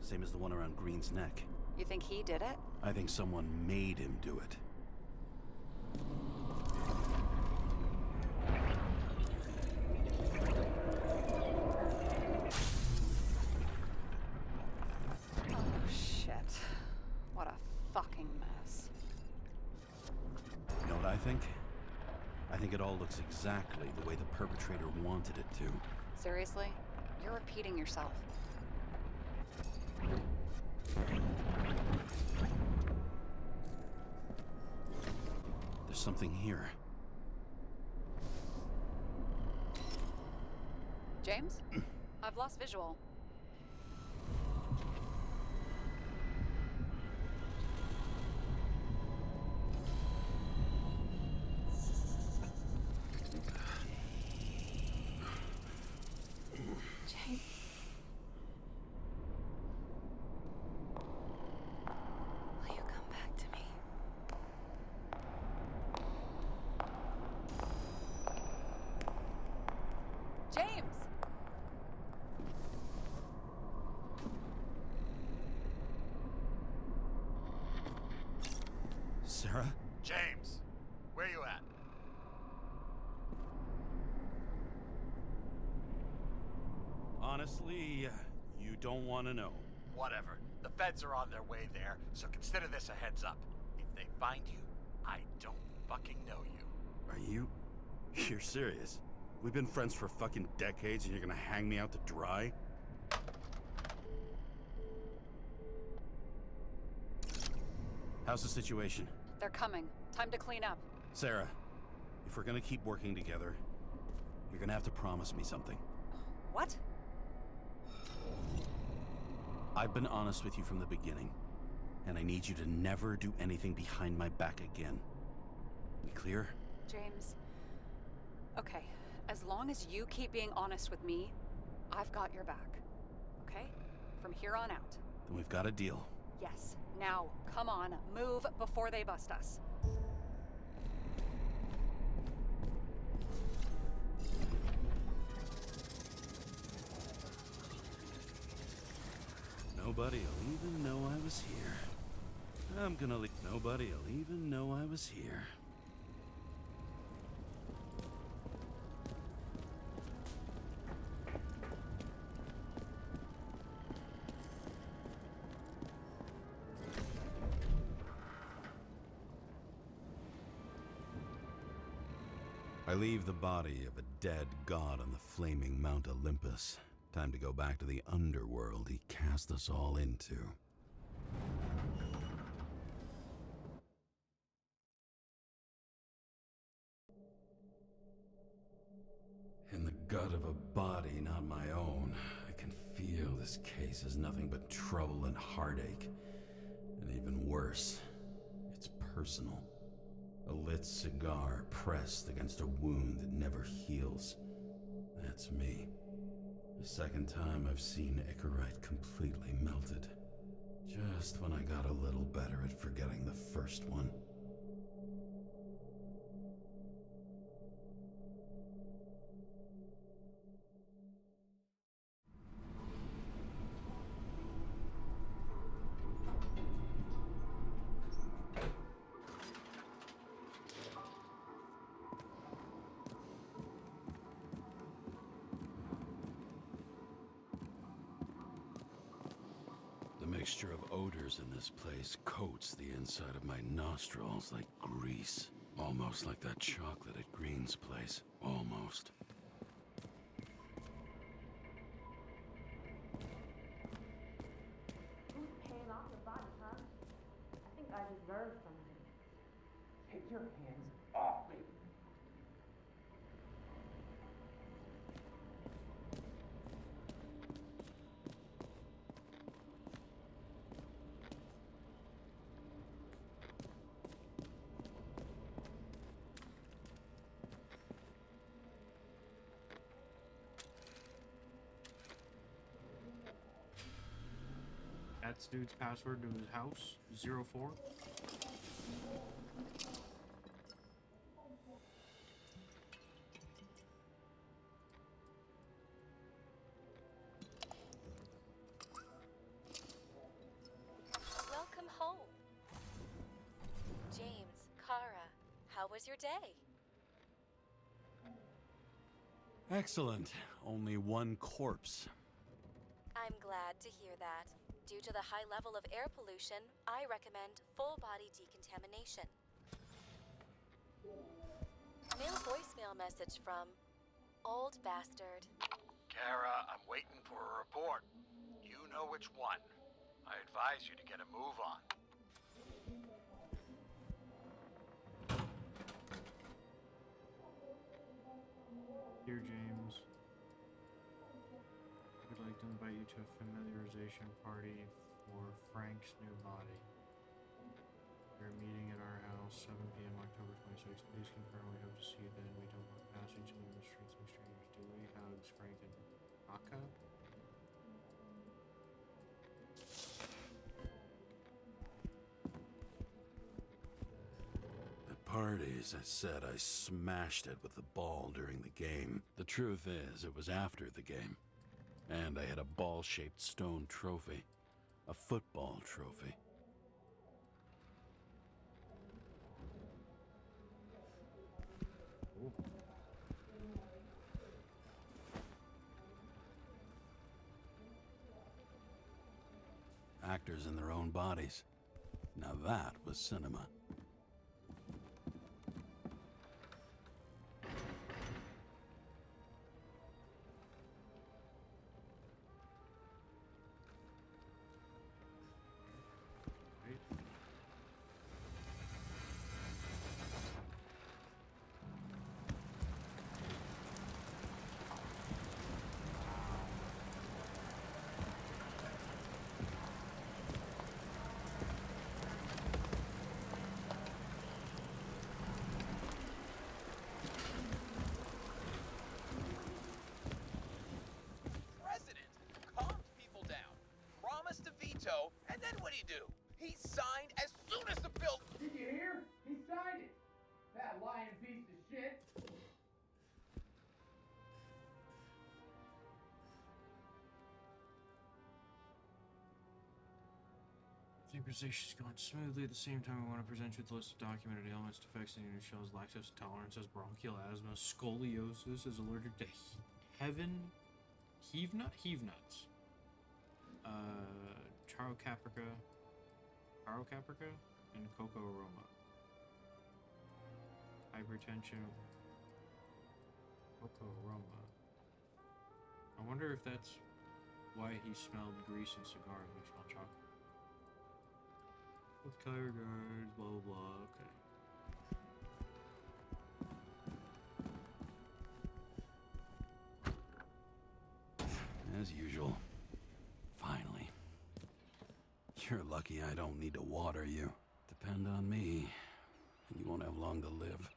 same as the one around Green's neck.
You think he did it?
I think someone made him do it.
Oh, shit. What a fucking mess.
You know what I think? I think it all looks exactly the way the perpetrator wanted it to.
Seriously? You're repeating yourself.
There's something here.
James? I've lost visual.
James. Will you come back to me?
James!
Sarah?
James, where you at?
Honestly, you don't want to know.
Whatever. The feds are on their way there, so consider this a heads up. If they find you, I don't fucking know you.
Are you? You're serious? We've been friends for fucking decades and you're gonna hang me out to dry? How's the situation?
They're coming. Time to clean up.
Sarah, if we're gonna keep working together, you're gonna have to promise me something.
What?
I've been honest with you from the beginning, and I need you to never do anything behind my back again. We clear?
James. Okay, as long as you keep being honest with me, I've got your back. Okay? From here on out.
Then we've got a deal.
Yes. Now, come on, move before they bust us.
Nobody'll even know I was here. I'm gonna leave. Nobody'll even know I was here. I leave the body of a dead god on the flaming Mount Olympus. Time to go back to the underworld he cast us all into. In the gut of a body not my own, I can feel this case is nothing but trouble and heartache. And even worse, it's personal. A lit cigar pressed against a wound that never heals. That's me. The second time I've seen Icarite completely melted. Just when I got a little better at forgetting the first one. The mixture of odors in this place coats the inside of my nostrils like grease. Almost like that chocolate at Green's place. Almost.
Who's paying off the body, huh? I think I deserve something.
Take your hands off me.
That's dude's password to his house, 04.
Welcome home. James, Kara, how was your day?
Excellent. Only one corpse.
I'm glad to hear that. Due to the high level of air pollution, I recommend full body decontamination. Mail voicemail message from Old Bastard.
Kara, I'm waiting for a report. You know which one. I advise you to get a move on.
Dear James, I would like to invite you to a familiarization party for Frank's new body. We're meeting at our house, 7 p.m. October 26th. Please confirm we hope to see you then. We don't walk past each other in the streets like strangers, do we? Hugs, Frank and Aka.
At parties, I said I smashed it with the ball during the game. The truth is, it was after the game. And I had a ball-shaped stone trophy. A football trophy.
Ooh.
Actors in their own bodies. Now that was cinema.
Right?
President calmed people down, promised to veto, and then what'd he do? He signed as soon as the bill.
Did you hear? He signed it. That lying piece of shit.
Synchronization is going smoothly. At the same time, we want to present you with a list of documented ailments, defects in your cells, lactose intolerance, has bronchial asthma, scoliosis, is allergic to heave nuts, charo caprica, and cocoa aroma. Hypertension, cocoa aroma. I wonder if that's why he smelled grease and cigars when he smelled chocolate. With kind regards, blah blah blah. Okay.
As usual. Finally. You're lucky I don't need to water you. Depend on me, and you won't have long to live.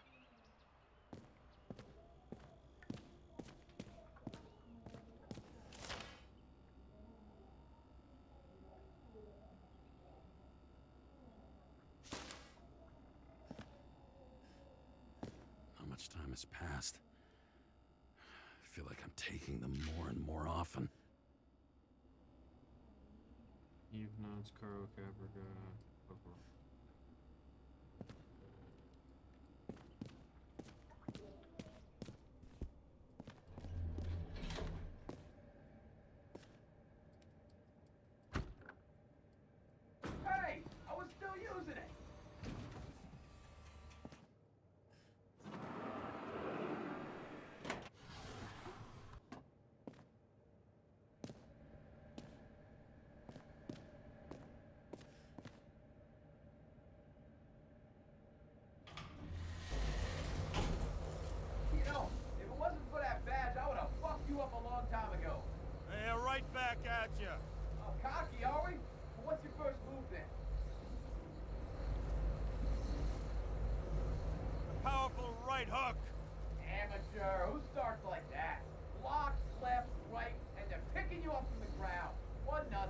time has passed. I feel like I'm taking them more and more often.
Eve nods, Karo, Caprica, Popo.
Hey! I was still using it! You know, if it wasn't for that badge, I would have fucked you up a long time ago.
Hey, right back at you.
Oh, cocky, are we? Well, what's your first move then?
Powerful right hook.
Amateur, who starts like that? Blocks, left, right, and they're picking you up from the ground. 1-0.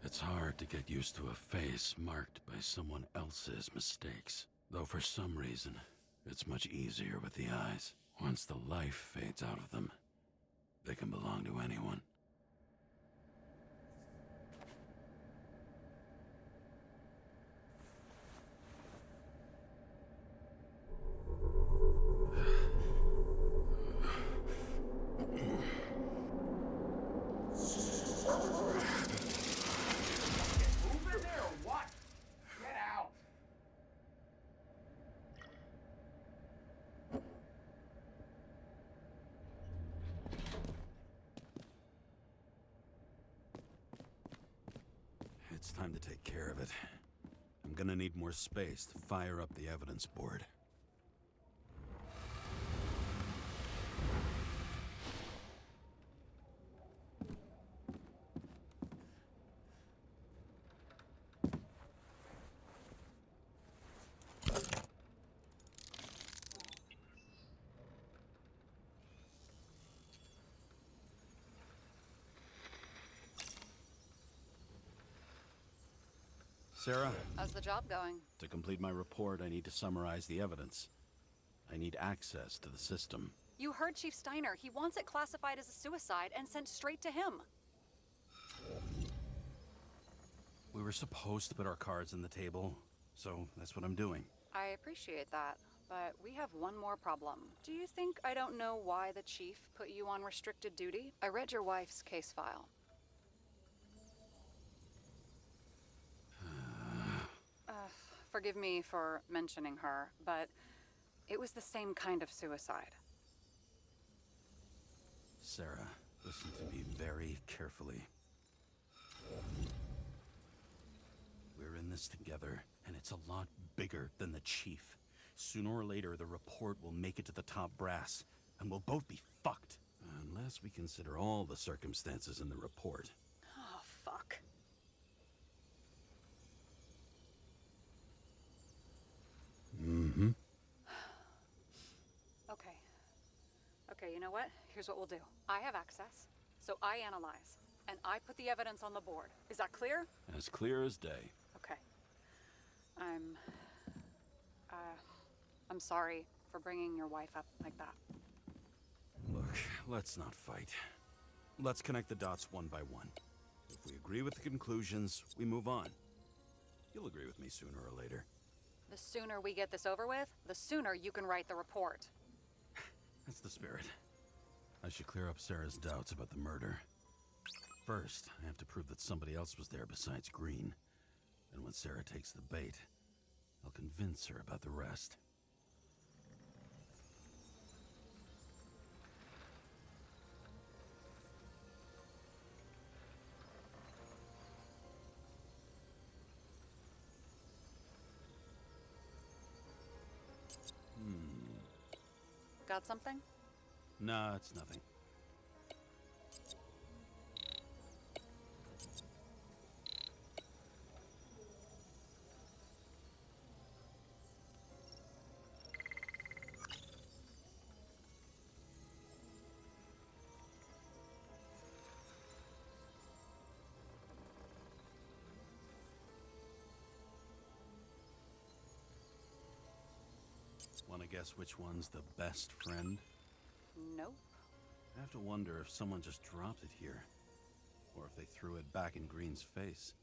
It's hard to get used to a face marked by someone else's mistakes. Though for some reason, it's much easier with the eyes. Once the life fades out of them, they can belong to anyone.
Move in there or what? Get out.
It's time to take care of it. I'm gonna need more space to fire up the evidence board. Sarah,
How's the job going?
to complete my report, I need to summarize the evidence. I need access to the system.
You heard Chief Steiner. He wants it classified as a suicide and sent straight to him.
We were supposed to put our cards on the table, so that's what I'm doing.
I appreciate that, but we have one more problem. Do you think I don't know why the chief put you on restricted duty? I read your wife's case file. Forgive me for mentioning her, but it was the same kind of suicide.
Sarah, listen to me very carefully. We're in this together, and it's a lot bigger than the chief. Sooner or later, the report will make it to the top brass, and we'll both be fucked. Unless we consider all the circumstances in the report.
Oh, fuck.
Mm-hmm.
Okay. Okay, you know what? Here's what we'll do. I have access, so I analyze, and I put the evidence on the board. Is that clear?
As clear as day.
Okay. I'm sorry for bringing your wife up like that.
Look, let's not fight. Let's connect the dots one by one. If we agree with the conclusions, we move on. You'll agree with me sooner or later.
The sooner we get this over with, the sooner you can write the report.
That's the spirit. I should clear up Sarah's doubts about the murder. First, I have to prove that somebody else was there besides Green. And when Sarah takes the bait, I'll convince her about the rest.
Got something?
Nah, it's nothing. Wanna guess which one's the best friend?
Nope.
I have to wonder if someone just dropped it here. Or if they threw it back in Green's face.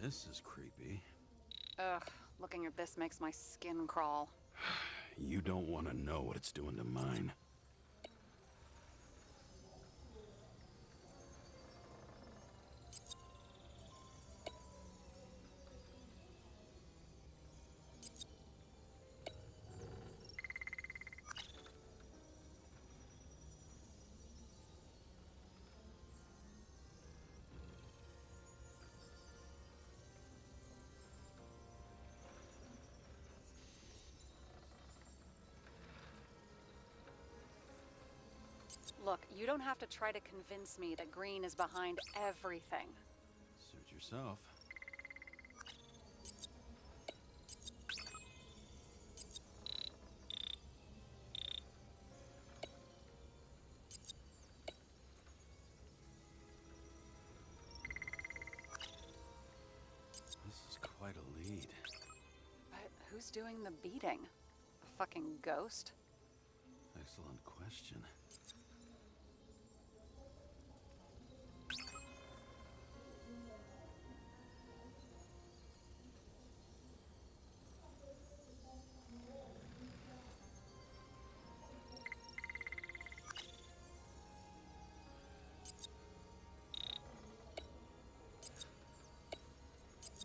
This is creepy.
Ugh, looking at this makes my skin crawl.
You don't want to know what it's doing to mine.
Look, you don't have to try to convince me that Green is behind everything.
Suit yourself. This is quite a lead.
But who's doing the beating? A fucking ghost?
Excellent question.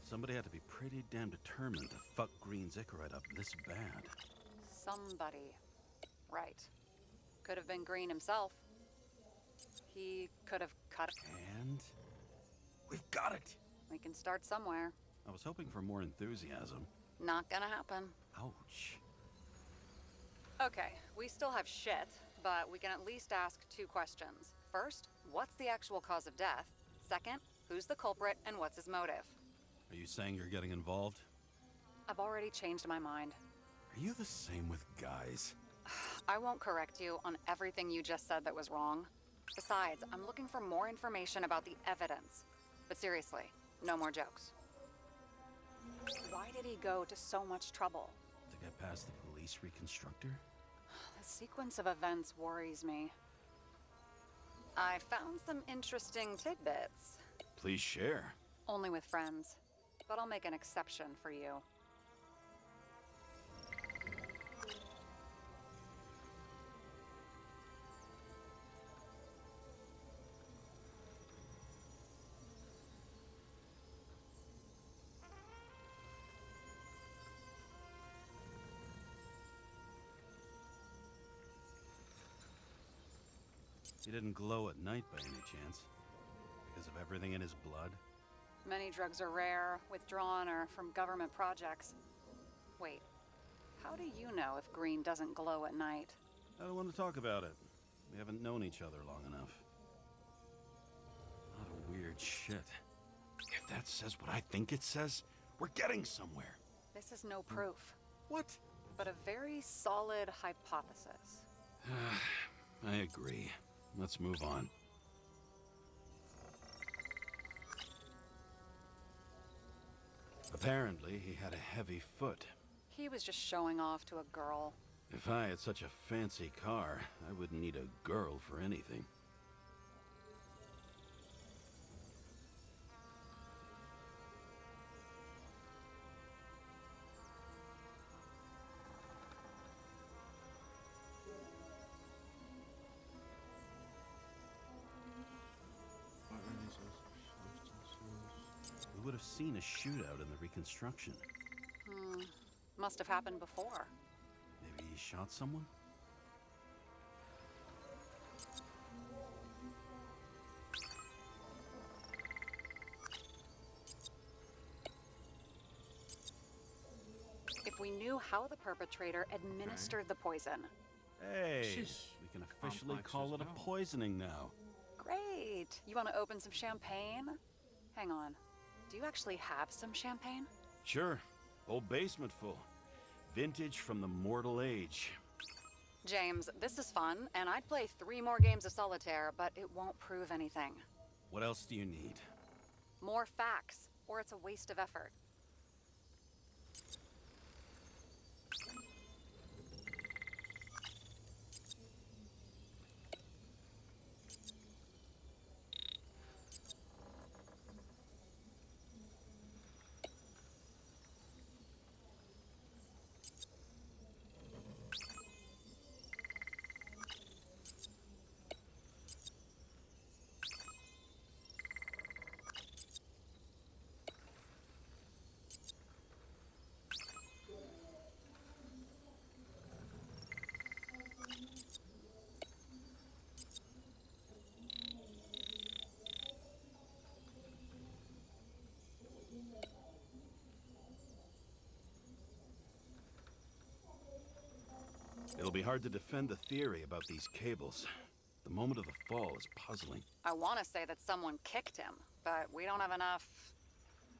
Somebody had to be pretty damn determined to fuck Green's Icarite up this bad.
Somebody. Right. Could have been Green himself. He could have cut it.
And we've got it!
We can start somewhere.
I was hoping for more enthusiasm.
Not gonna happen.
Ouch.
Okay, we still have shit, but we can at least ask 2 questions. First, what's the actual cause of death? Second, who's the culprit and what's his motive?
Are you saying you're getting involved?
I've already changed my mind.
Are you the same with guys?
I won't correct you on everything you just said that was wrong. Besides, I'm looking for more information about the evidence. But seriously, no more jokes. Why did he go to so much trouble?
To get past the police reconstructor?
The sequence of events worries me. I found some interesting tidbits.
Please share.
Only with friends. But I'll make an exception for you.
He didn't glow at night by any chance? Because of everything in his blood?
Many drugs are rare, withdrawn, or from government projects. Wait, how do you know if Green doesn't glow at night?
I don't want to talk about it. We haven't known each other long enough. A lot of weird shit. If that says what I think it says, we're getting somewhere.
This is no proof.
What?
But a very solid hypothesis.
I agree. Let's move on. Apparently, he had a heavy foot.
He was just showing off to a girl.
If I had such a fancy car, I wouldn't need a girl for anything.
What are these other substances?
We would have seen a shootout in the reconstruction.
Must have happened before.
Maybe he shot someone?
If we knew how the perpetrator administered the poison.
Hey,
Jeez.
we can officially
Complex
call
as
it a
hell.
poisoning now.
Great! You want to open some champagne? Hang on. Do you actually have some champagne?
Sure, whole basement full. Vintage from the mortal age.
James, this is fun, and I'd play 3 more games of solitaire, but it won't prove anything.
What else do you need?
More facts, or it's a waste of effort.
It'll be hard to defend the theory about these cables. The moment of the fall is puzzling.
I want to say that someone kicked him, but we don't have enough.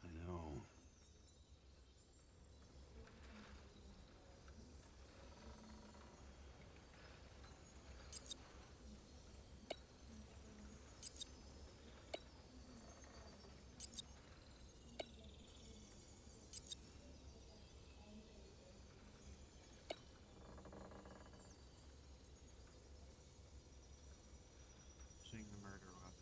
I know.
Seeing the murder weapon.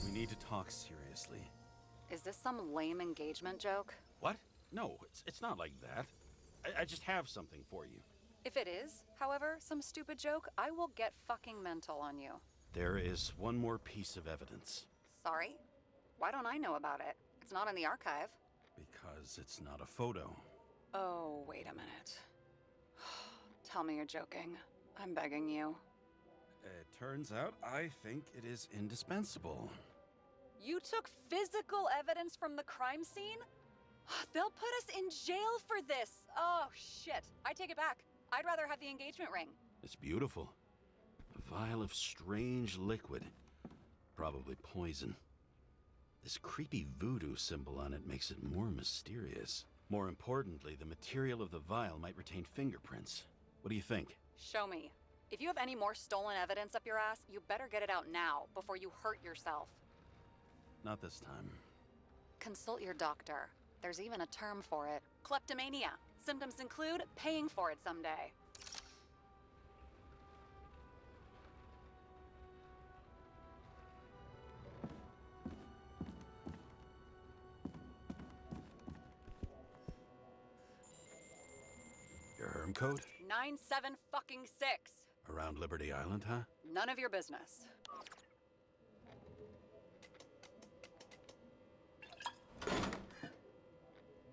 We need to talk seriously.
Is this some lame engagement joke?
What? No, it's not like that. I just have something for you.
If it is, however, some stupid joke, I will get fucking mental on you.
There is one more piece of evidence.
Sorry? Why don't I know about it? It's not in the archive.
Because it's not a photo.
Oh, wait a minute. Tell me you're joking. I'm begging you.
It turns out I think it is indispensable.
You took physical evidence from the crime scene? They'll put us in jail for this! Oh, shit. I take it back. I'd rather have the engagement ring.
It's beautiful. A vial of strange liquid. Probably poison. This creepy voodoo symbol on it makes it more mysterious. More importantly, the material of the vial might retain fingerprints. What do you think?
Show me. If you have any more stolen evidence up your ass, you better get it out now, before you hurt yourself.
Not this time.
Consult your doctor. There's even a term for it. Kleptomania. Symptoms include paying for it someday.
Your herm code?
97-fucking-6.
Around Liberty Island, huh?
None of your business.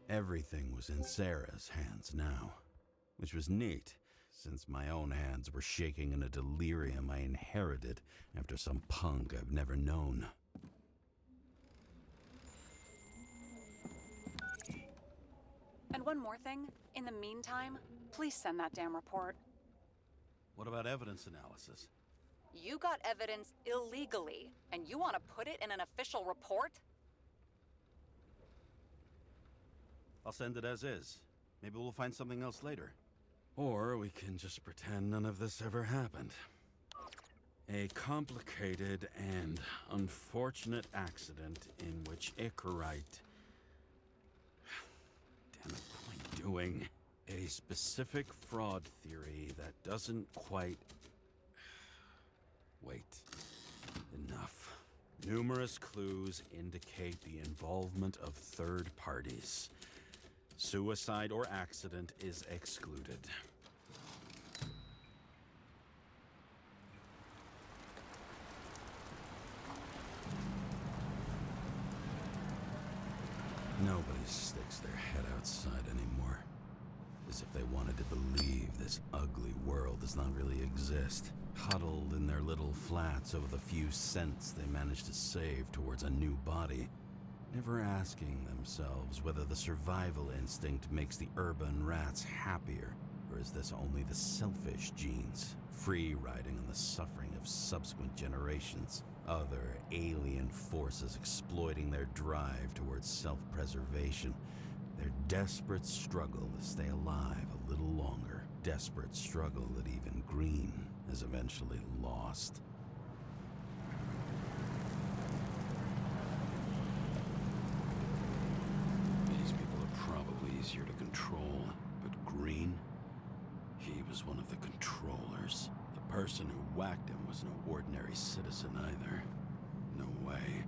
Everything was in Sarah's hands now, which was neat, since my own hands were shaking in a delirium I inherited after some punk I've never known.
And one more thing. In the meantime, please send that damn report.
What about evidence analysis?
You got evidence illegally, and you want to put it in an official report?
I'll send it as is. Maybe we'll find something else later. Or we can just pretend none of this ever happened. A complicated and unfortunate accident in which Icarite... Damn it, what am I doing? A specific fraud theory that doesn't quite... Wait. Enough. Numerous clues indicate the involvement of third parties. Suicide or accident is excluded. Nobody sticks their head outside anymore. As if they wanted to believe this ugly world does not really exist. Huddled in their little flats over the few cents they managed to save towards a new body. never asking themselves whether the survival instinct makes the urban rats happier, or is this only the selfish genes, free riding on the suffering of subsequent generations, other alien forces exploiting their drive towards self-preservation, their desperate struggle to stay alive a little longer, desperate struggle that even Green has eventually lost. These people are probably easier to control, but Green, he was one of the controllers. The person who whacked him was no ordinary citizen either. No way.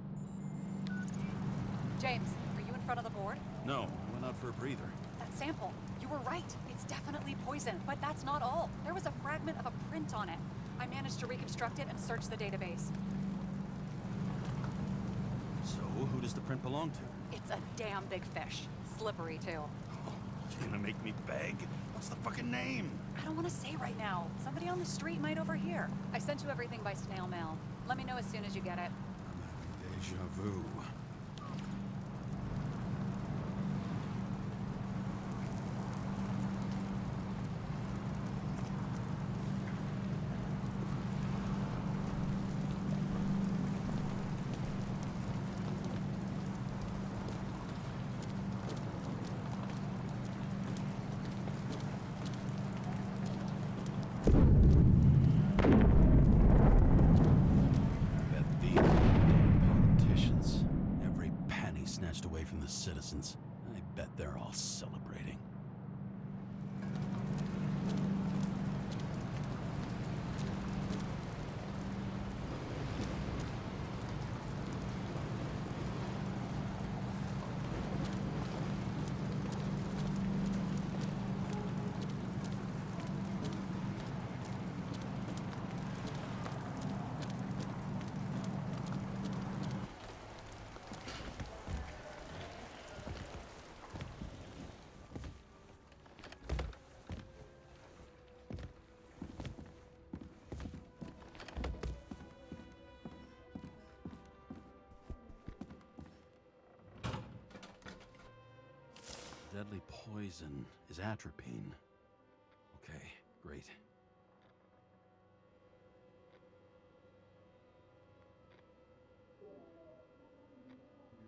James, are you in front of the board?
No, I went out for a breather.
That sample. You were right. It's definitely poison, but that's not all. There was a fragment of a print on it. I managed to reconstruct it and search the database.
So, who does the print belong to?
It's a damn big fish. Slippery, too.
Oh, you're gonna make me beg? What's the fucking name?
I don't want to say right now. Somebody on the street might overhear. I sent you everything by snail mail. Let me know as soon as you get it.
Deja vu. Citizens. I bet they're all celebrating. Deadly poison is atropine. Okay, great.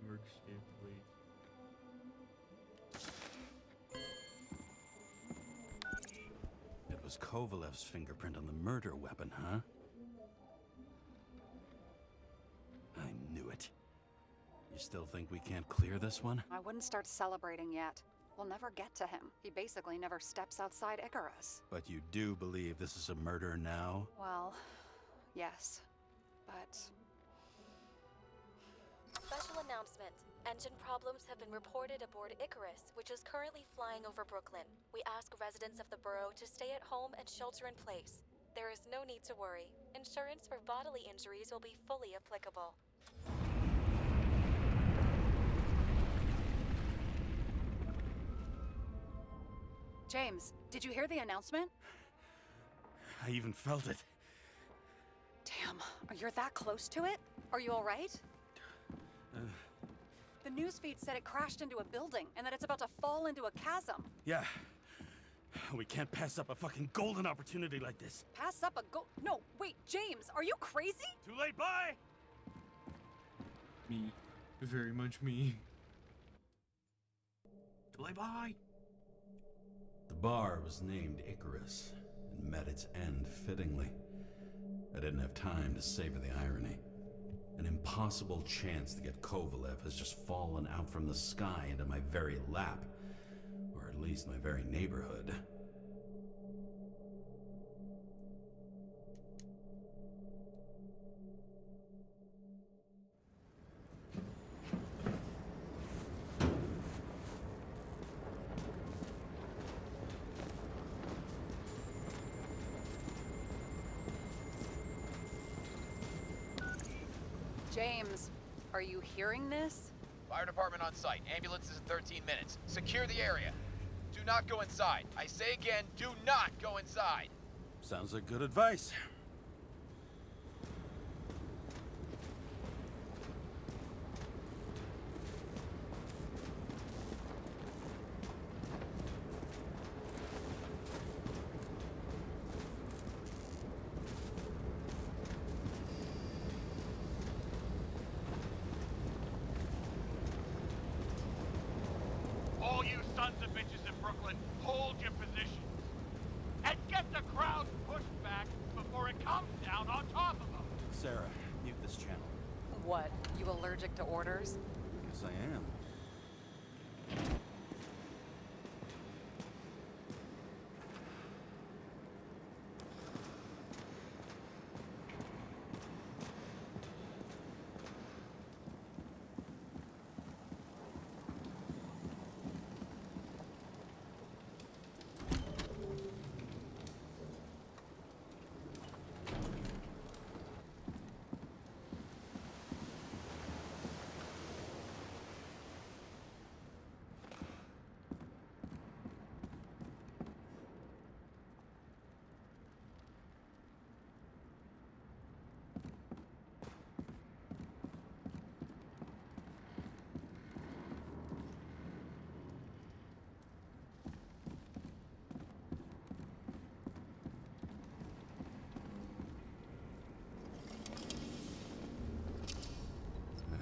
New York State Police.
It was Kovalev's fingerprint on the murder weapon, huh? I knew it. You still think we can't clear this one?
I wouldn't start celebrating yet. We'll never get to him. He basically never steps outside Icarus.
But you do believe this is a murder now?
Well, yes. But...
Special announcement. Engine problems have been reported aboard Icarus, which is currently flying over Brooklyn. We ask residents of the borough to stay at home and shelter in place. There is no need to worry. Insurance for bodily injuries will be fully applicable.
James, did you hear the announcement?
I even felt it.
Damn, you're that close to it? Are you all right? The newsfeed said it crashed into a building and that it's about to fall into a chasm.
Yeah. We can't pass up a fucking golden opportunity like this.
Pass up a No, wait, James, are you crazy?
Too late, bye!
Me. Very much me.
Too late, bye! The bar was named Icarus and met its end fittingly. I didn't have time to savor the irony. An impossible chance to get Kovalev has just fallen out from the sky into my very lap, or at least my very neighborhood.
James, are you hearing this?
Fire department on site. Ambulance is in 13 minutes. Secure the area. Do not go inside. I say again, do not go inside.
Sounds like good advice. Sarah, mute this channel.
What? You allergic to orders?
Yes, I am.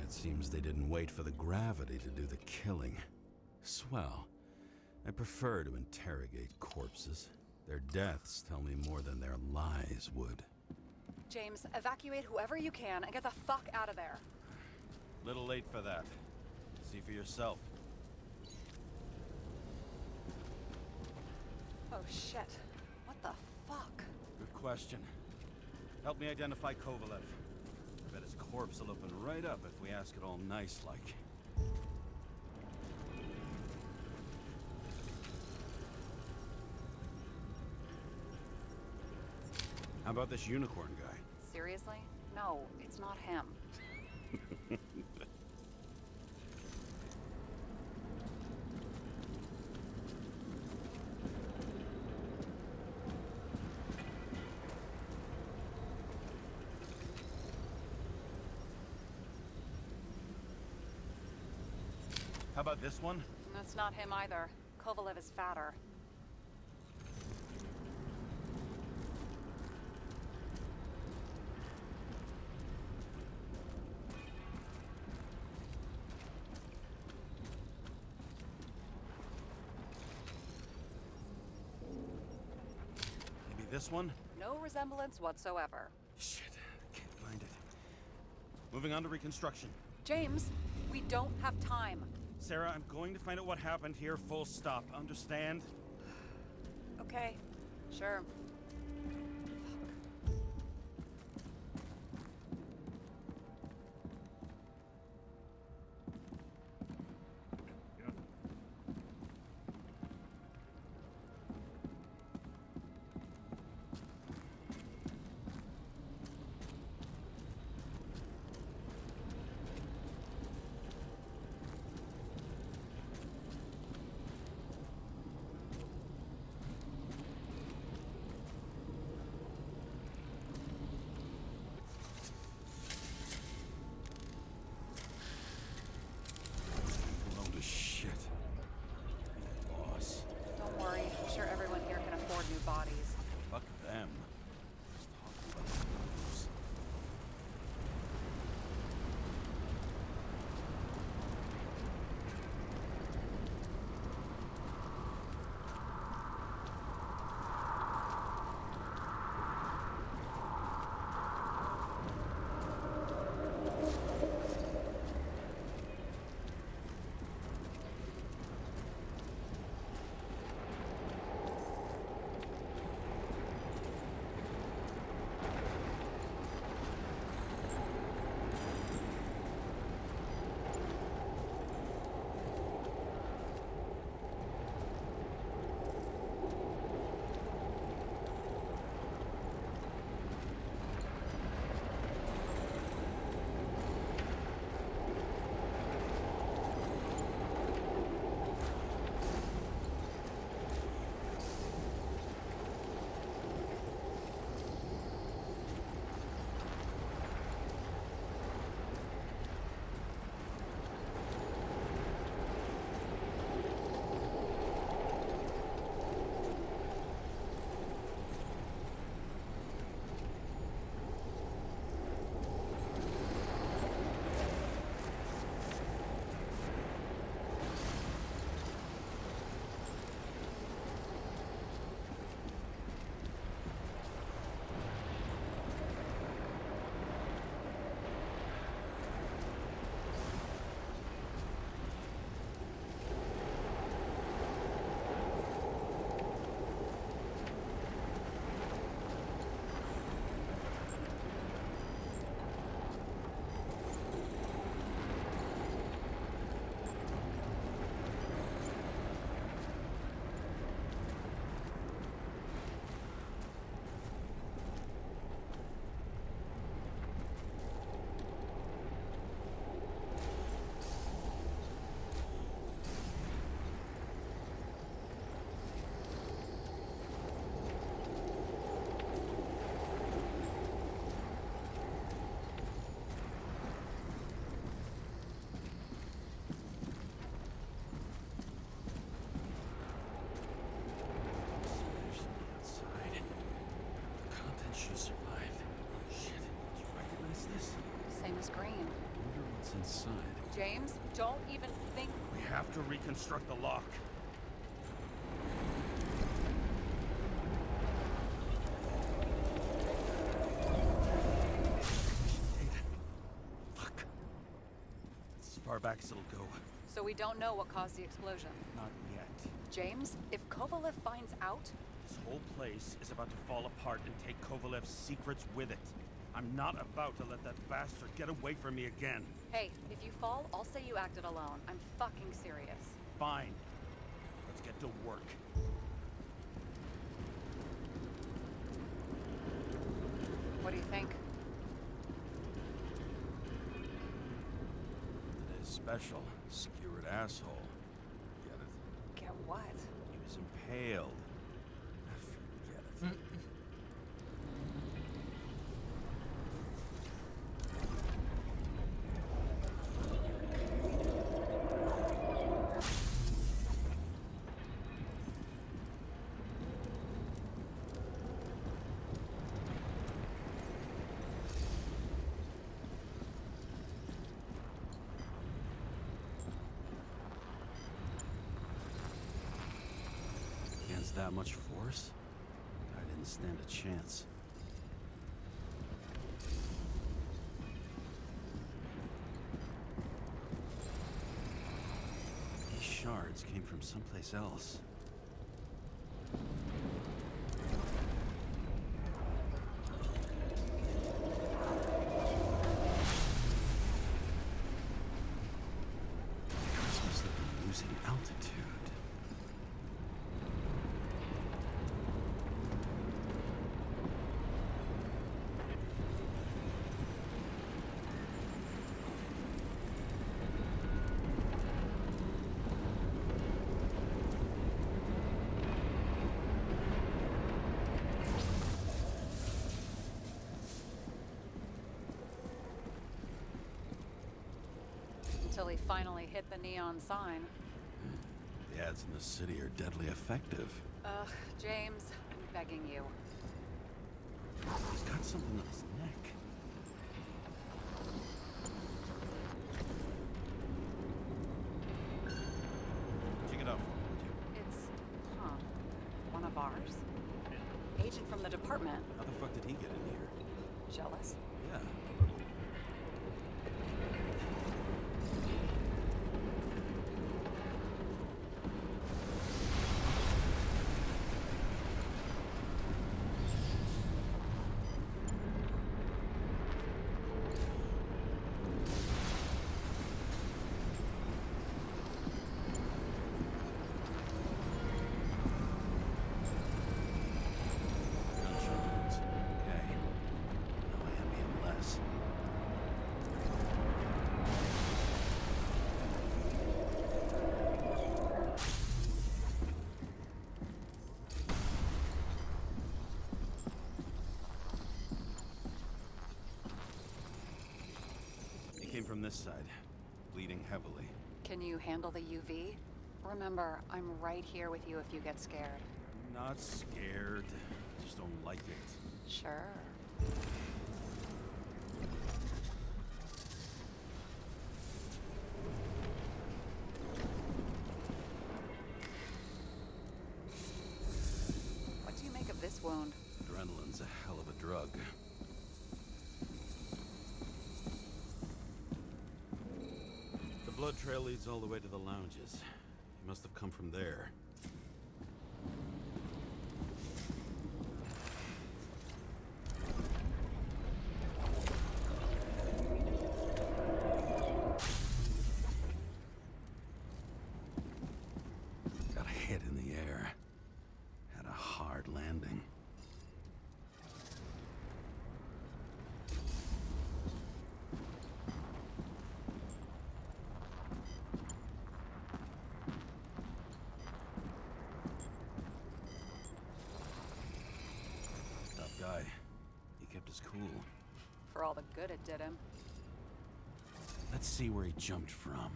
It seems they didn't wait for the gravity to do the killing. Swell. I prefer to interrogate corpses. Their deaths tell me more than their lies would.
James, evacuate whoever you can and get the fuck out of there.
Little late for that. See for yourself.
Oh shit. What the fuck?
Good question. Help me identify Kovalev. I bet his corpse will open right up if we ask it all nice-like. How about this unicorn guy?
Seriously? No, it's not him.
How about this one?
That's not him either. Kovalev is fatter.
Maybe this one?
No resemblance whatsoever.
Shit, I can't find it. Moving on to reconstruction.
James, we don't have time.
Sarah, I'm going to find out what happened here, full stop. Understand?
Okay, sure.
She survived. Shit, did you recognize this?
Same as Green.
I wonder what's inside.
James, don't even think.
We have to reconstruct the lock.
Fuck. It's as far back as it'll go.
So we don't know what caused the explosion.
Not yet.
James, if Kovalev finds out,
This whole place is about to fall apart and take Kovalev's secrets with it. I'm not about to let that bastard get away from me again.
hey, if you fall, I'll say you acted alone. I'm fucking serious.
Fine. Let's get to work.
What do you think?
Today's special. Skewered asshole. Get it?
Get what?
He was impaled. Forget it. Against that much force? I didn't stand a chance. These shards came from someplace else. This must have been losing altitude.
Until he finally hit the neon sign.
The ads in the city are deadly effective.
Ugh, James, I'm begging you.
He's got something on his neck. Check it out for me, would you?
It's, one of ours? Agent from the department.
How the fuck did he get in here?
Jealous?
Yeah, a little. Gunshot wounds. Okay. Now I envy him less. It came from this side, bleeding heavily.
Can you handle the UV? Remember, I'm right here with you if you get scared.
I'm not scared. I just don't like it.
Sure. What do you make of this wound?
Adrenaline's a hell of a drug. The blood trail leads all the way to the lounges. He must have come from there. Got a hit in the air. Had a hard landing. Tough guy. He kept his cool.
For all the good it did him.
Let's see where he jumped from.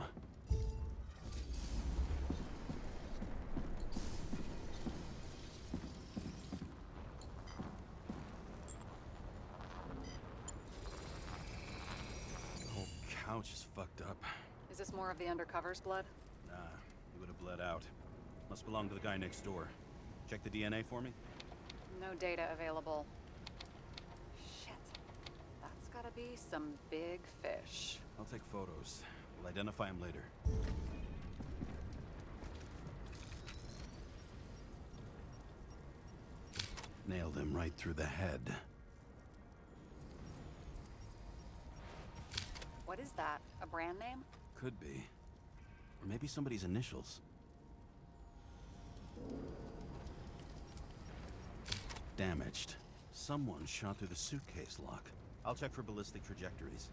pouch is fucked up.
Is this more of the undercover's blood?
Nah, he would have bled out. Must belong to the guy next door. Check the DNA for me?
No data available. Shit. That's gotta be some big fish.
I'll take photos. We'll identify him later. Nailed him right through the head.
What is that? A brand name?
Could be. Or maybe somebody's initials. Damaged. Someone shot through the suitcase lock. I'll check for ballistic trajectories.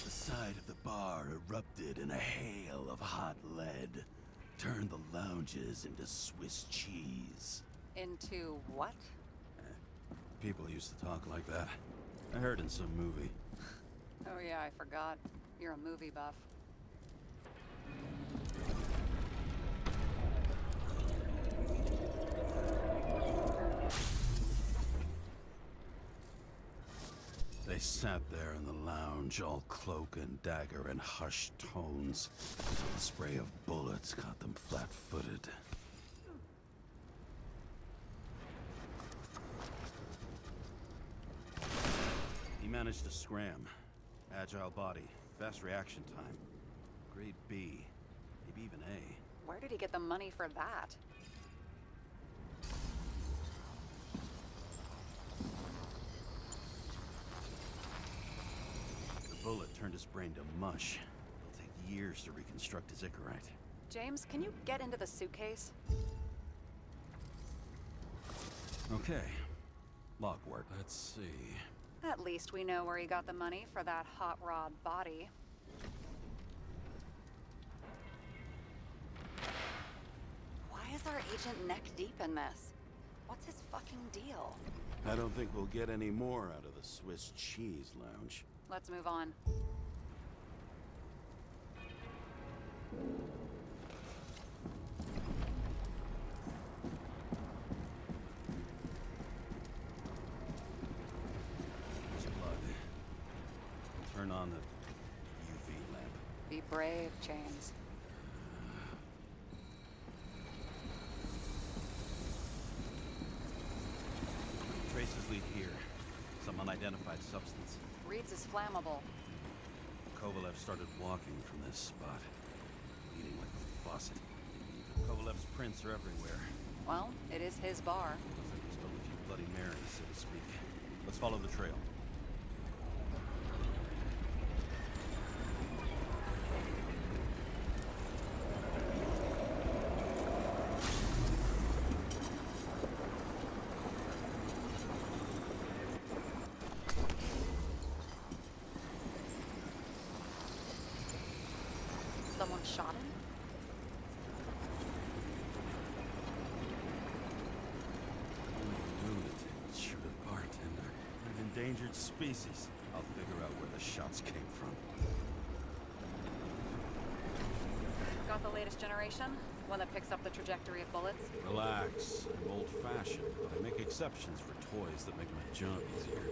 The side of the bar erupted in a hail of hot lead. Turned the lounges into Swiss cheese.
Into what?
People used to talk like that. I heard in some movie.
Oh yeah, I forgot. You're a movie buff.
They sat there in the lounge, all cloak and dagger and hushed tones, until the spray of bullets caught them flat-footed. He managed to scram. Agile body, fast reaction time. Grade B, maybe even A.
Where did he get the money for that?
The bullet turned his brain to mush. It'll take years to reconstruct his Icarite.
James, can you get into the suitcase?
Okay. Log work. Let's see.
At least we know where he got the money for that hot rod body. Why is our agent neck deep in this? What's his fucking deal?
I don't think we'll get any more out of the Swiss cheese lounge.
Let's move on.
There's blood. We'll turn on the UV lamp.
Be brave, James.
Traces lead here. Some unidentified substance.
Reeds is flammable.
Kovalev started walking from this spot. Bleeding like a faucet. Kovalev's prints are everywhere.
Well, it is his bar.
Looks like he spilled a few Bloody Marys, so to speak. Let's follow the trail.
Someone shot him?
Lunatic, shoot a bartender. An endangered species. I'll figure out where the shots came from.
Got the latest generation? One that picks up the trajectory of bullets?
Relax. I'm old-fashioned, but I make exceptions for toys that make my job easier.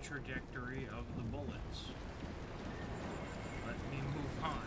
trajectory of the bullets. Let me move on.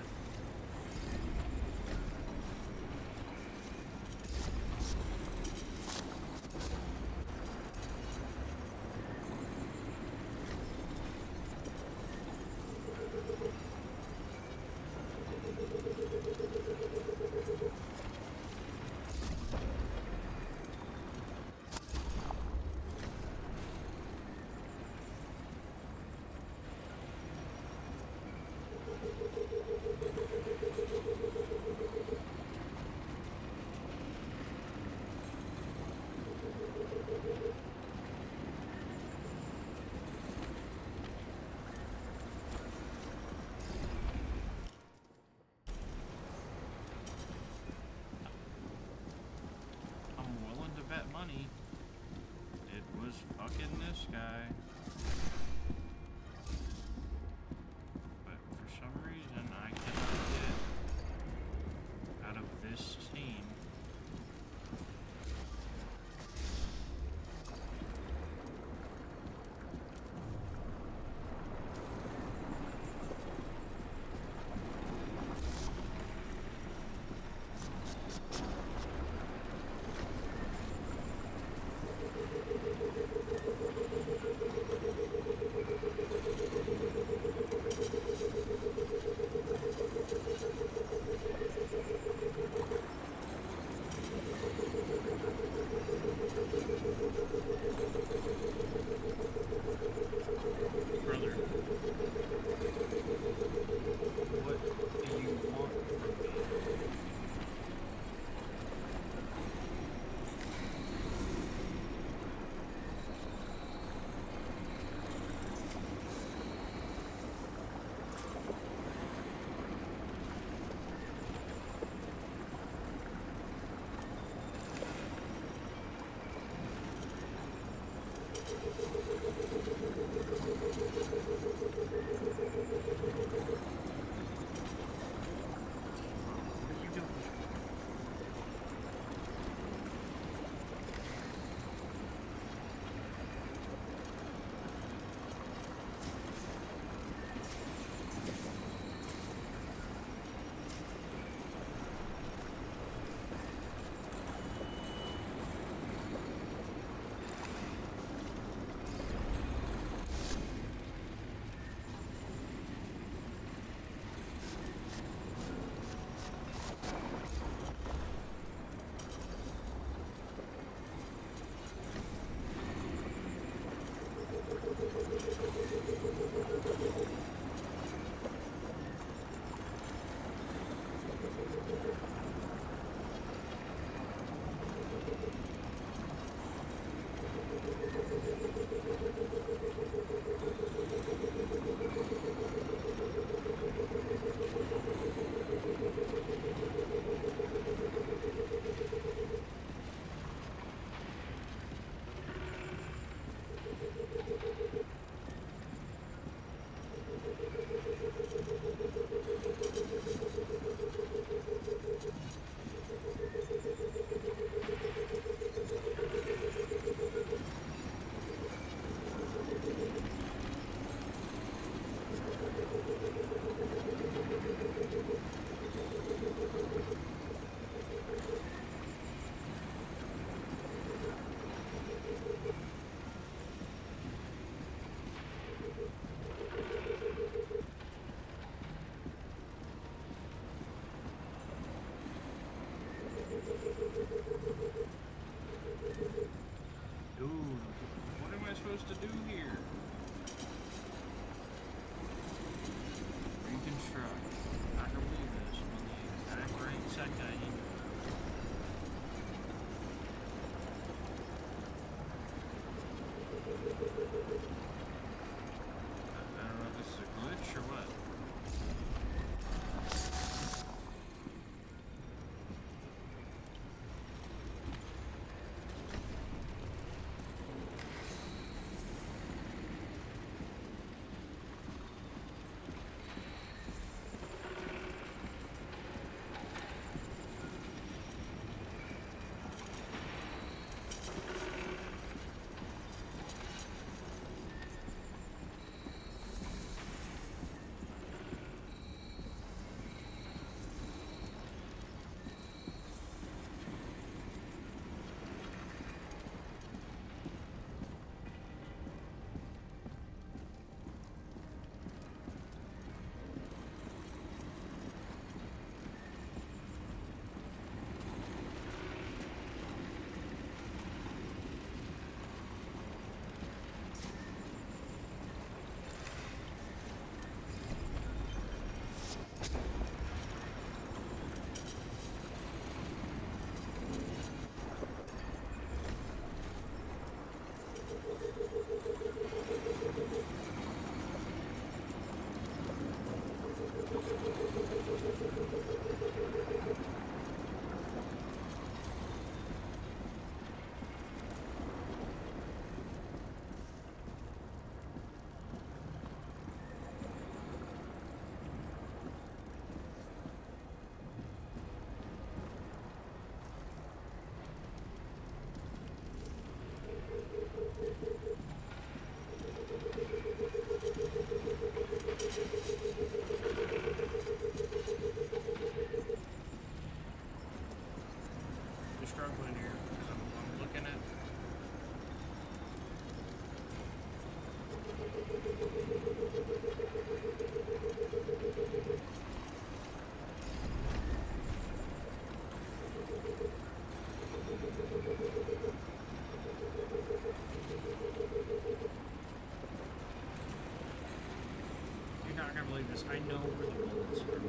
not gonna believe this. I know where the bullets are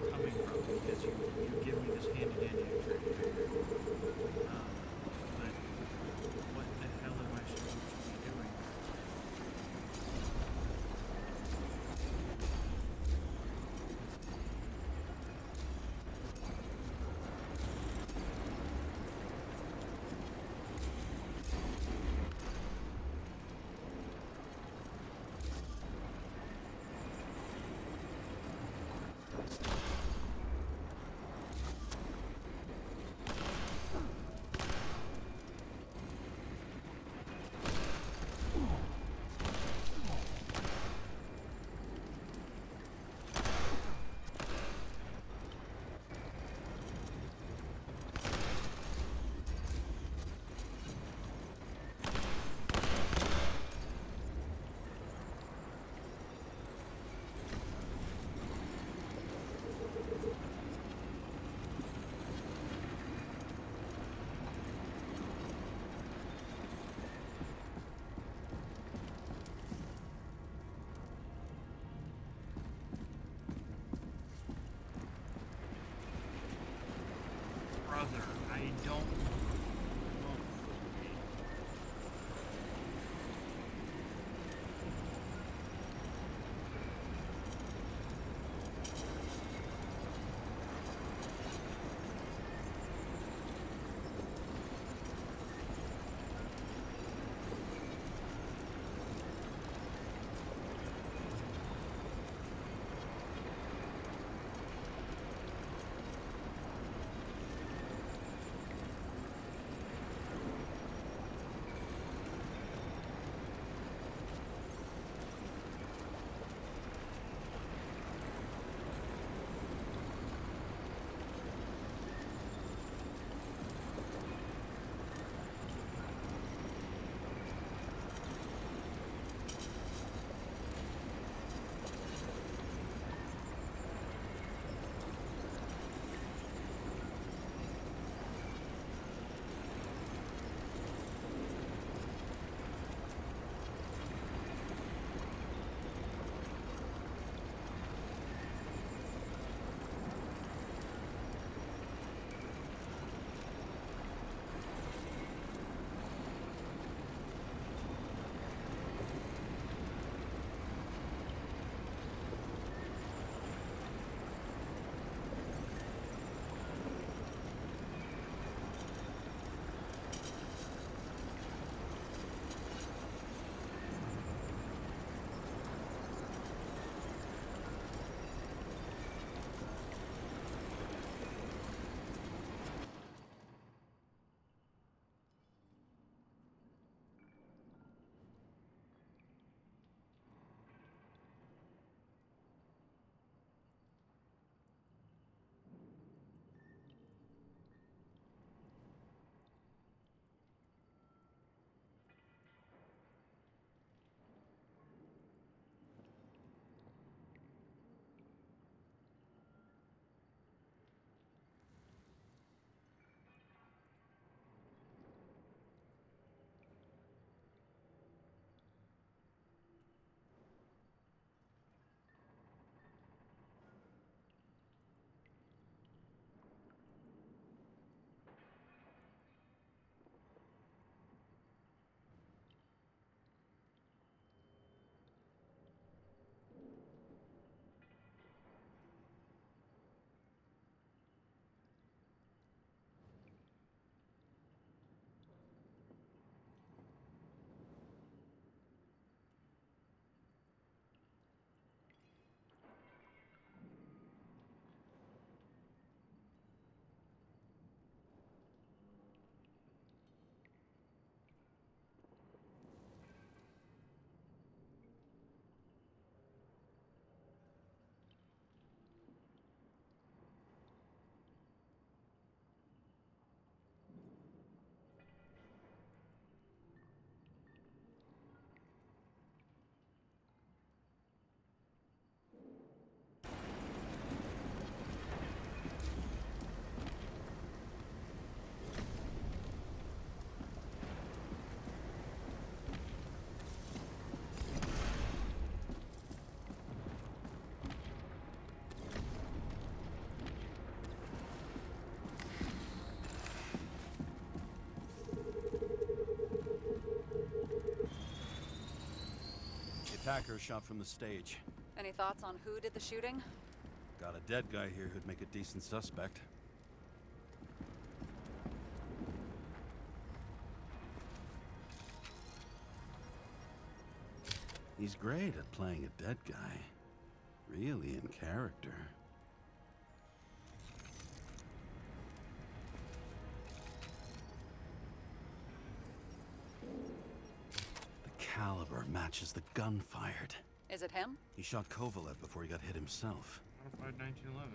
coming from because you give me this handy-dandy X-ray figure. But what the hell am I supposed to be doing?
Attacker shot from the stage.
Any thoughts on who did the shooting?
Got a dead guy here who'd make a decent suspect. He's great at playing a dead guy. Really in character. The caliber matches the gun fired.
Is it him?
He shot Kovalev before he got hit himself.
Modified 1911.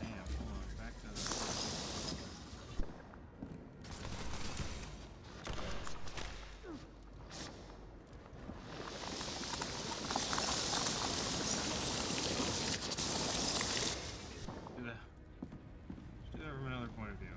Damn, hold on, back to the... Do that. Let's do that from another point of view.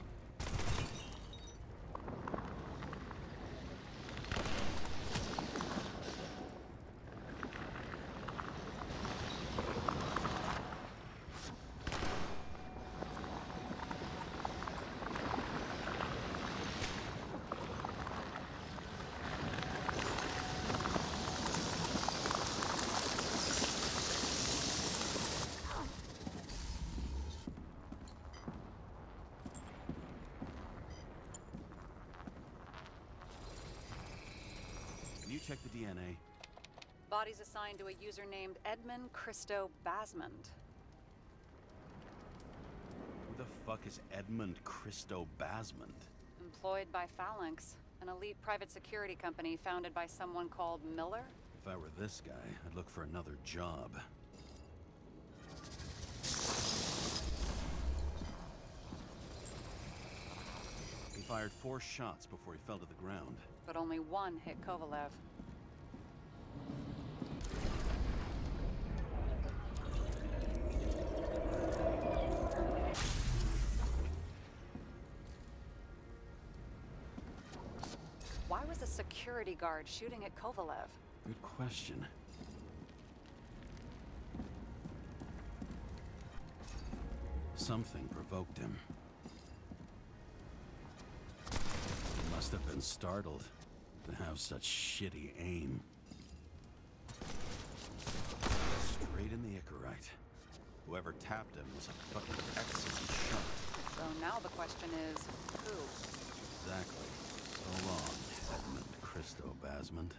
Can you check the DNA?
Body's assigned to a user named Edmund Christo Basmond.
Who the fuck is Edmund Christo Basmond?
Employed by Phalanx, an elite private security company founded by someone called Miller.
If I were this guy, I'd look for another job. He fired 4 shots before he fell to the ground.
But only one hit Kovalev. Why was a security guard shooting at Kovalev?
Good question. Something provoked him. He must have been startled to have such shitty aim. Straight in the Icarite. Whoever tapped him was a fucking excellent shot.
So now the question is, who?
Exactly. So long, Edmund Christo Basmond.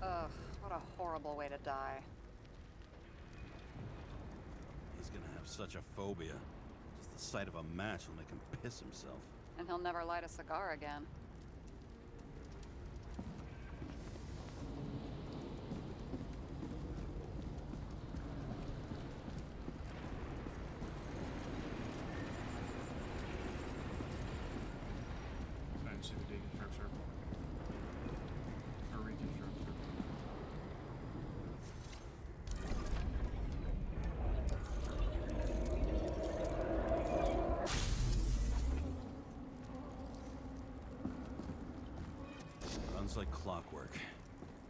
Ugh, what a horrible way to die.
He's gonna have such a phobia. Just the sight of a match will make him piss himself.
And he'll never light a cigar again.
I didn't see the deconstruct circle. Or reconstruct circle.
Runs like clockwork.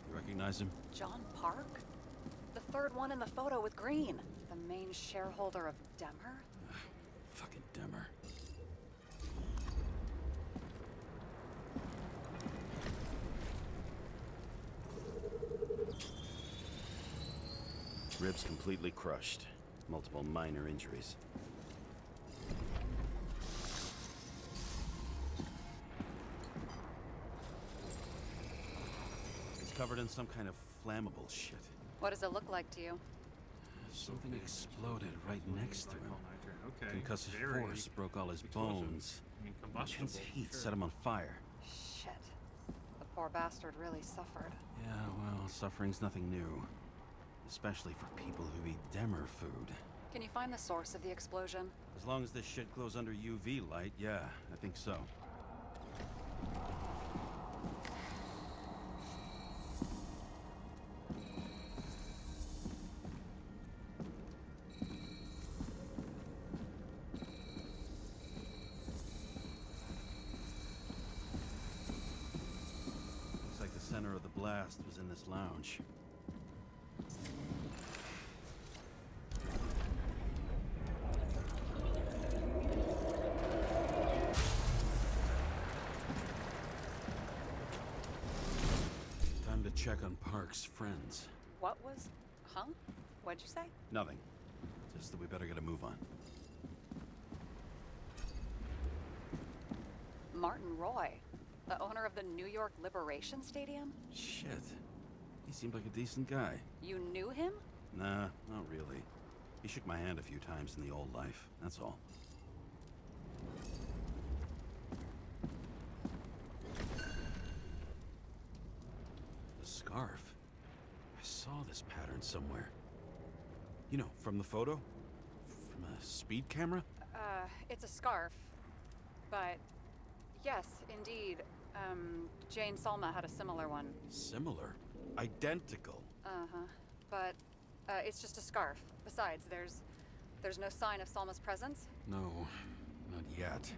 You recognize him?
John Park? The third one in the photo with Green. The main shareholder of Demmer?
Fucking Demmer. Ribs completely crushed. Multiple minor injuries. He's covered in some kind of flammable shit.
What does it look like to you?
Something exploded right next to him.
Okay.
Concussive
very
force broke all his
explosive.
bones.
I mean, combustible.
Intense heat
sure.
set him on fire.
Shit. The poor bastard really suffered.
Yeah, well, suffering's nothing new. Especially for people who eat Demmer food.
Can you find the source of the explosion?
As long as this shit glows under UV light, yeah, I think so. Looks like the center of the blast was in this lounge. Check on Park's friends.
What was... Huh? What'd you say?
Nothing. Just that we better get a move on.
Martin Roy, the owner of the New York Liberation Stadium?
Shit. He seemed like a decent guy.
You knew him?
Nah, not really. He shook my hand a few times in the old life, that's all. Scarf. I saw this pattern somewhere. You know, from the photo? From a speed camera?
It's a scarf. But, yes, indeed. Jane Salma had a similar one.
Similar? Identical?
Uh-huh. But, it's just a scarf. Besides, there's no sign of Salma's presence?
No, not yet.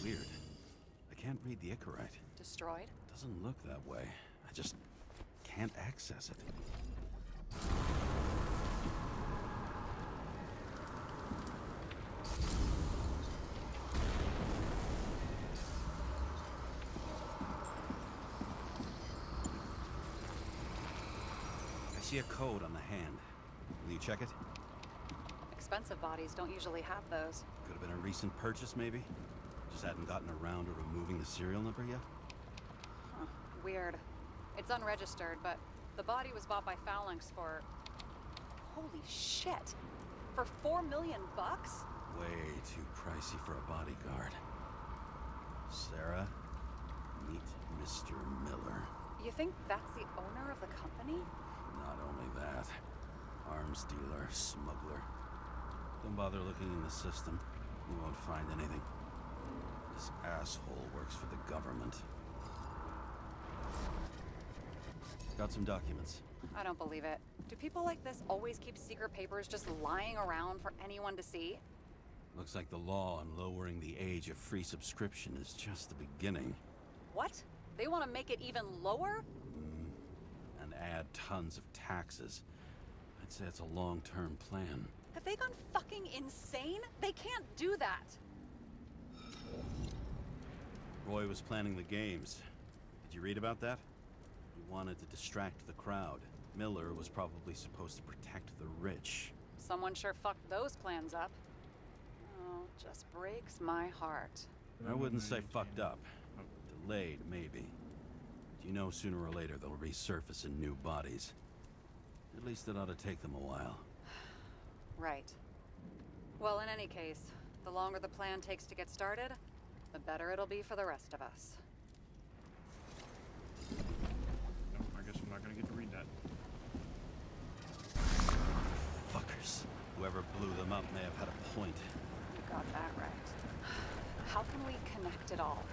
Weird. I can't read the Icarite.
Destroyed?
Doesn't look that way. I just can't access it. I see a code on the hand. Will you check it?
Expensive bodies don't usually have those.
Could have been a recent purchase, maybe? Just hadn't gotten around to removing the serial number yet?
Huh. Weird. It's unregistered, but the body was bought by Phalanx for... Holy shit! For $4 million bucks?
Way too pricey for a bodyguard. Sarah, meet Mr. Miller.
You think that's the owner of the company?
Not only that. Arms dealer, smuggler. Don't bother looking in the system. You won't find anything. This asshole works for the government. Got some documents.
I don't believe it. Do people like this always keep secret papers just lying around for anyone to see?
Looks like the law on lowering the age of free subscription is just the beginning.
What? They want to make it even lower?
And add tons of taxes. I'd say it's a long-term plan.
Have they gone fucking insane? They can't do that!
Roy was planning the games. Did you read about that? He wanted to distract the crowd. Miller was probably supposed to protect the rich.
Someone sure fucked those plans up. Oh, just breaks my heart.
I wouldn't say fucked up. Delayed, maybe. But you know sooner or later they'll resurface in new bodies. At least it ought to take them a while.
Right. Well, in any case, the longer the plan takes to get started, the better it'll be for the rest of us.
No, I guess I'm not gonna get to read that.
Fuckers. Whoever blew them up may have had a point.
You got that right. How can we connect it all?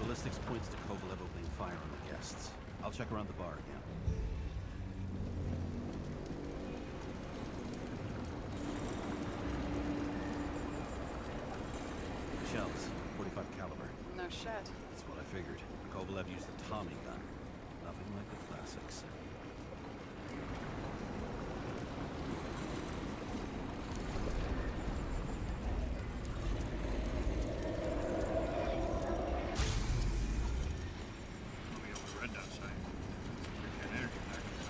Ballistics points to Kovalev opening fire on the guests. I'll check around the bar again. Shells, 45 caliber.
No shit.
That's what I figured. Kovalev used a Tommy gun. Nothing like the classics.
I'll be able to read that site. It's a pretty good energy package.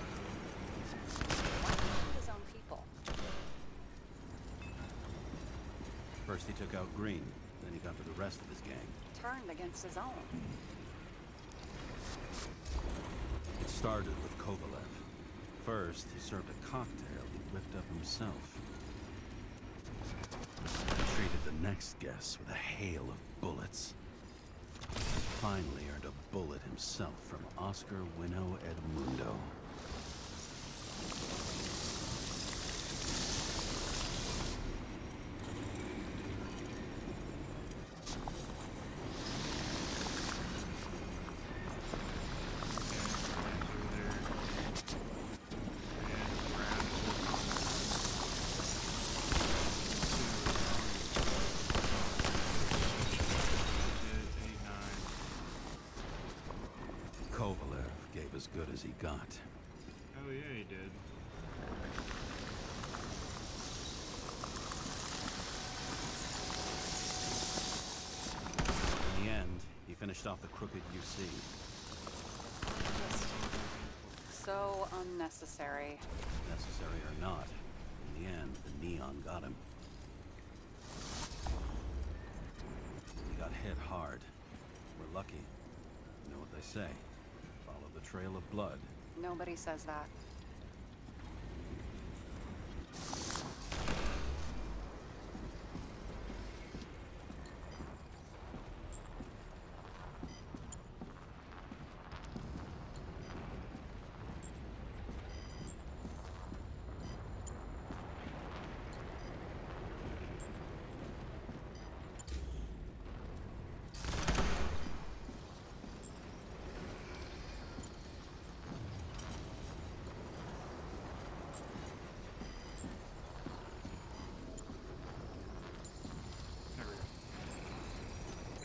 Why did he his own people?
First he took out Green, then he got to the rest of his gang.
Turned against his own.
It started with Kovalev. First, he served a cocktail he whipped up himself. He treated the next guess with a hail of bullets. Finally earned a bullet himself from Oscar Winnow Edmundo. Kovalev gave as good as he got.
Oh yeah, he did.
In the end, he finished off the crooked UC.
So unnecessary.
Necessary or not, in the end, the neon got him. He got hit hard. We're lucky. You know what they say. Follow the trail of blood.
Nobody says that.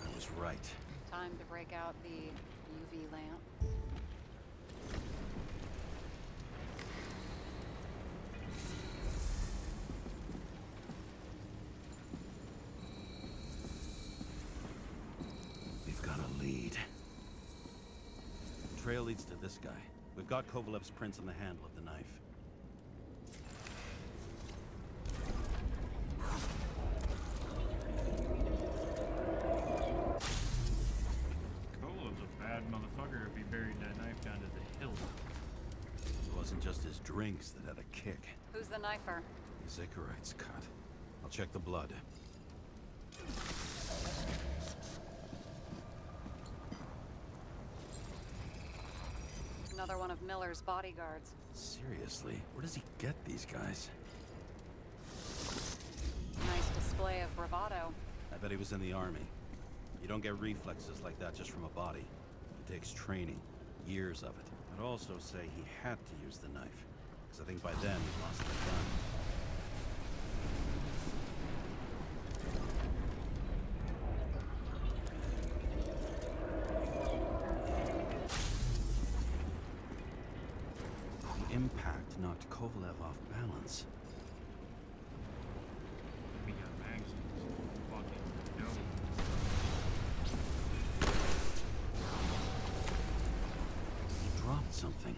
I was right.
Time to break out the UV lamp.
We've got a lead. The trail leads to this guy. We've got Kovalev's prints on the handle of the knife.
Kovalev's a bad motherfucker if he buried that knife down to the hilt.
It wasn't just his drinks that had a kick.
Who's the knifer?
Zacharites cut. I'll check the blood.
Another one of Miller's bodyguards.
Seriously, where does he get these guys?
Nice display of bravado.
I bet he was in the army. You don't get reflexes like that just from a body. It takes training, years of it. I'd also say he had to use the knife, because I think by then he lost the gun. The impact knocked Kovalev off balance.
We got magazines. Fucking dope.
He dropped something.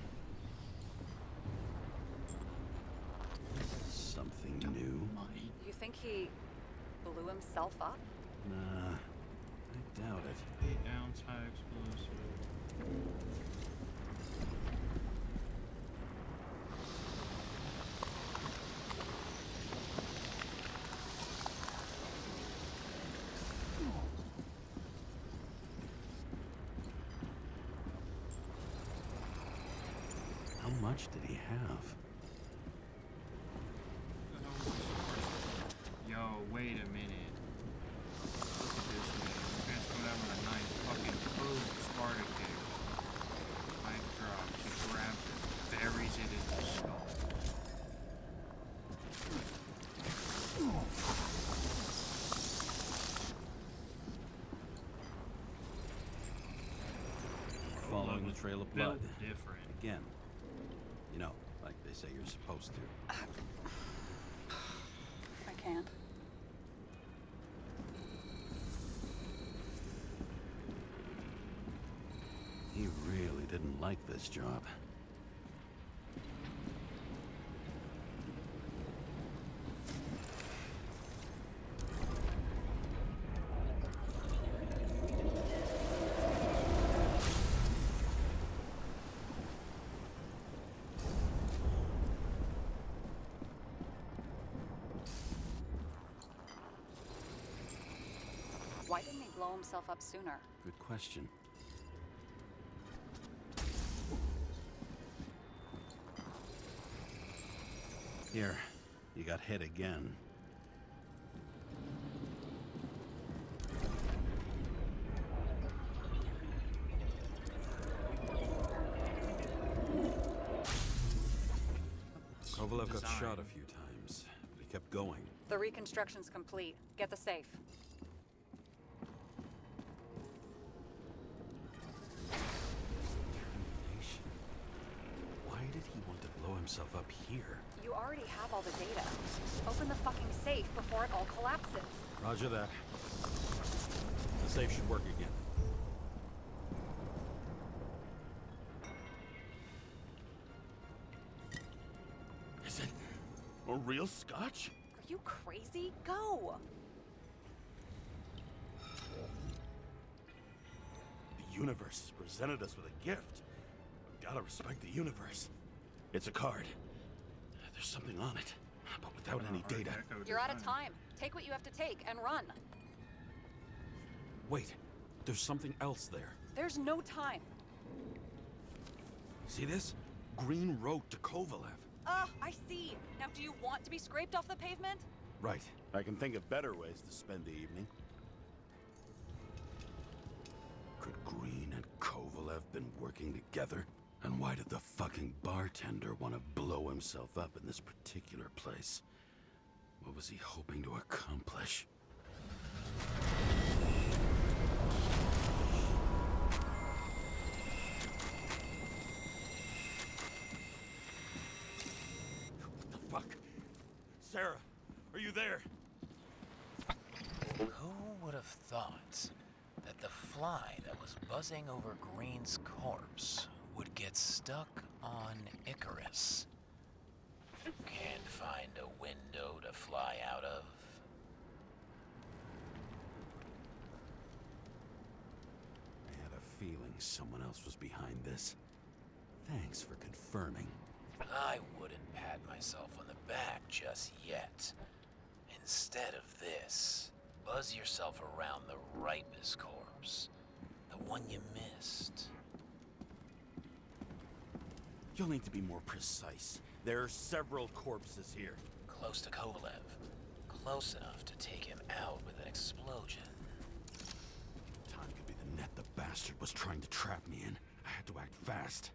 Something new?
You think he blew himself up?
Nah, I doubt it.
8-ounce high explosive.
How much did he have?
Yo, wait a minute. Look at this man. This man's coming out with a knife. Fucking boom, Sparta kick. Knife drops. He grabs it. Buries it in his skull.
Following the trail of blood.
Built different.
Again. You know, like they say you're supposed to.
I can't.
He really didn't like this job.
Why didn't he blow himself up sooner?
Good question. Here, you got hit again. Kovalev got shot a few times, but he kept going.
The reconstruction's complete. Get the safe.
Determination. Why did he want to blow himself up here?
You already have all the data. Open the fucking safe before it all collapses.
Roger that. The safe should work again. Is it a real scotch?
Are you crazy? Go!
The universe has presented us with a gift. We've gotta respect the universe. It's a card. There's something on it, but without any data.
You're out of time. Take what you have to take and run.
Wait, there's something else there.
There's no time.
See this? Green wrote to Kovalev.
I see. Now, do you want to be scraped off the pavement?
Right. I can think of better ways to spend the evening. Could Green and Kovalev been working together? And why did the fucking bartender want to blow himself up in this particular place? What was he hoping to accomplish? What the fuck? Sarah, are you there?
Who would have thought that the fly that was buzzing over Green's corpse would get stuck on Icarus? Can't find a window to fly out of.
I had a feeling someone else was behind this. Thanks for confirming.
I wouldn't pat myself on the back just yet. Instead of this, buzz yourself around the Ripus corpse. The one you missed.
You'll need to be more precise. There are several corpses here.
Close to Kovalev. Close enough to take him out with an explosion.
Time could be the net the bastard was trying to trap me in. I had to act fast.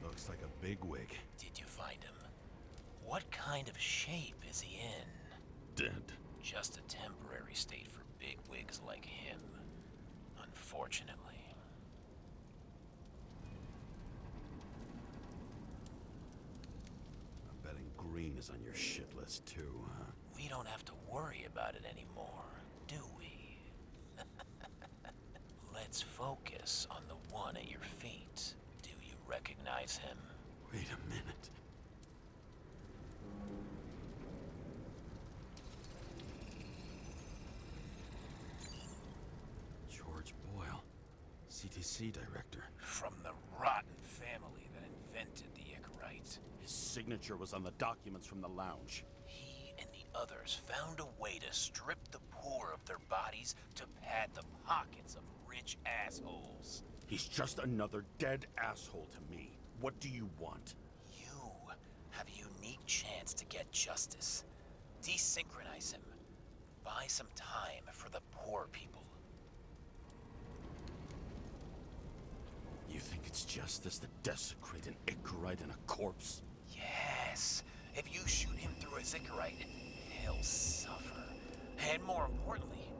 Looks like a bigwig.
Did you find him? What kind of shape is he in?
Dead.
Just a temporary state for bigwigs like him. Unfortunately.
I'm betting Green is on your shit list too, huh?
We don't have to worry about it anymore, do we? Let's focus on the one at your feet. Do you recognize him?
Wait a minute. George Boyle, CTC director.
From the rotten family that invented the Icarite.
His signature was on the documents from the lounge.
He and the others found a way to strip the poor of their bodies to pad the pockets of rich assholes.
He's just another dead asshole to me. What do you want?
You have a unique chance to get justice. Desynchronize him. Buy some time for the poor people.
You think it's justice to desecrate an Icarite and a corpse?
Yes. If you shoot him through a Icarite, he'll suffer. And more importantly,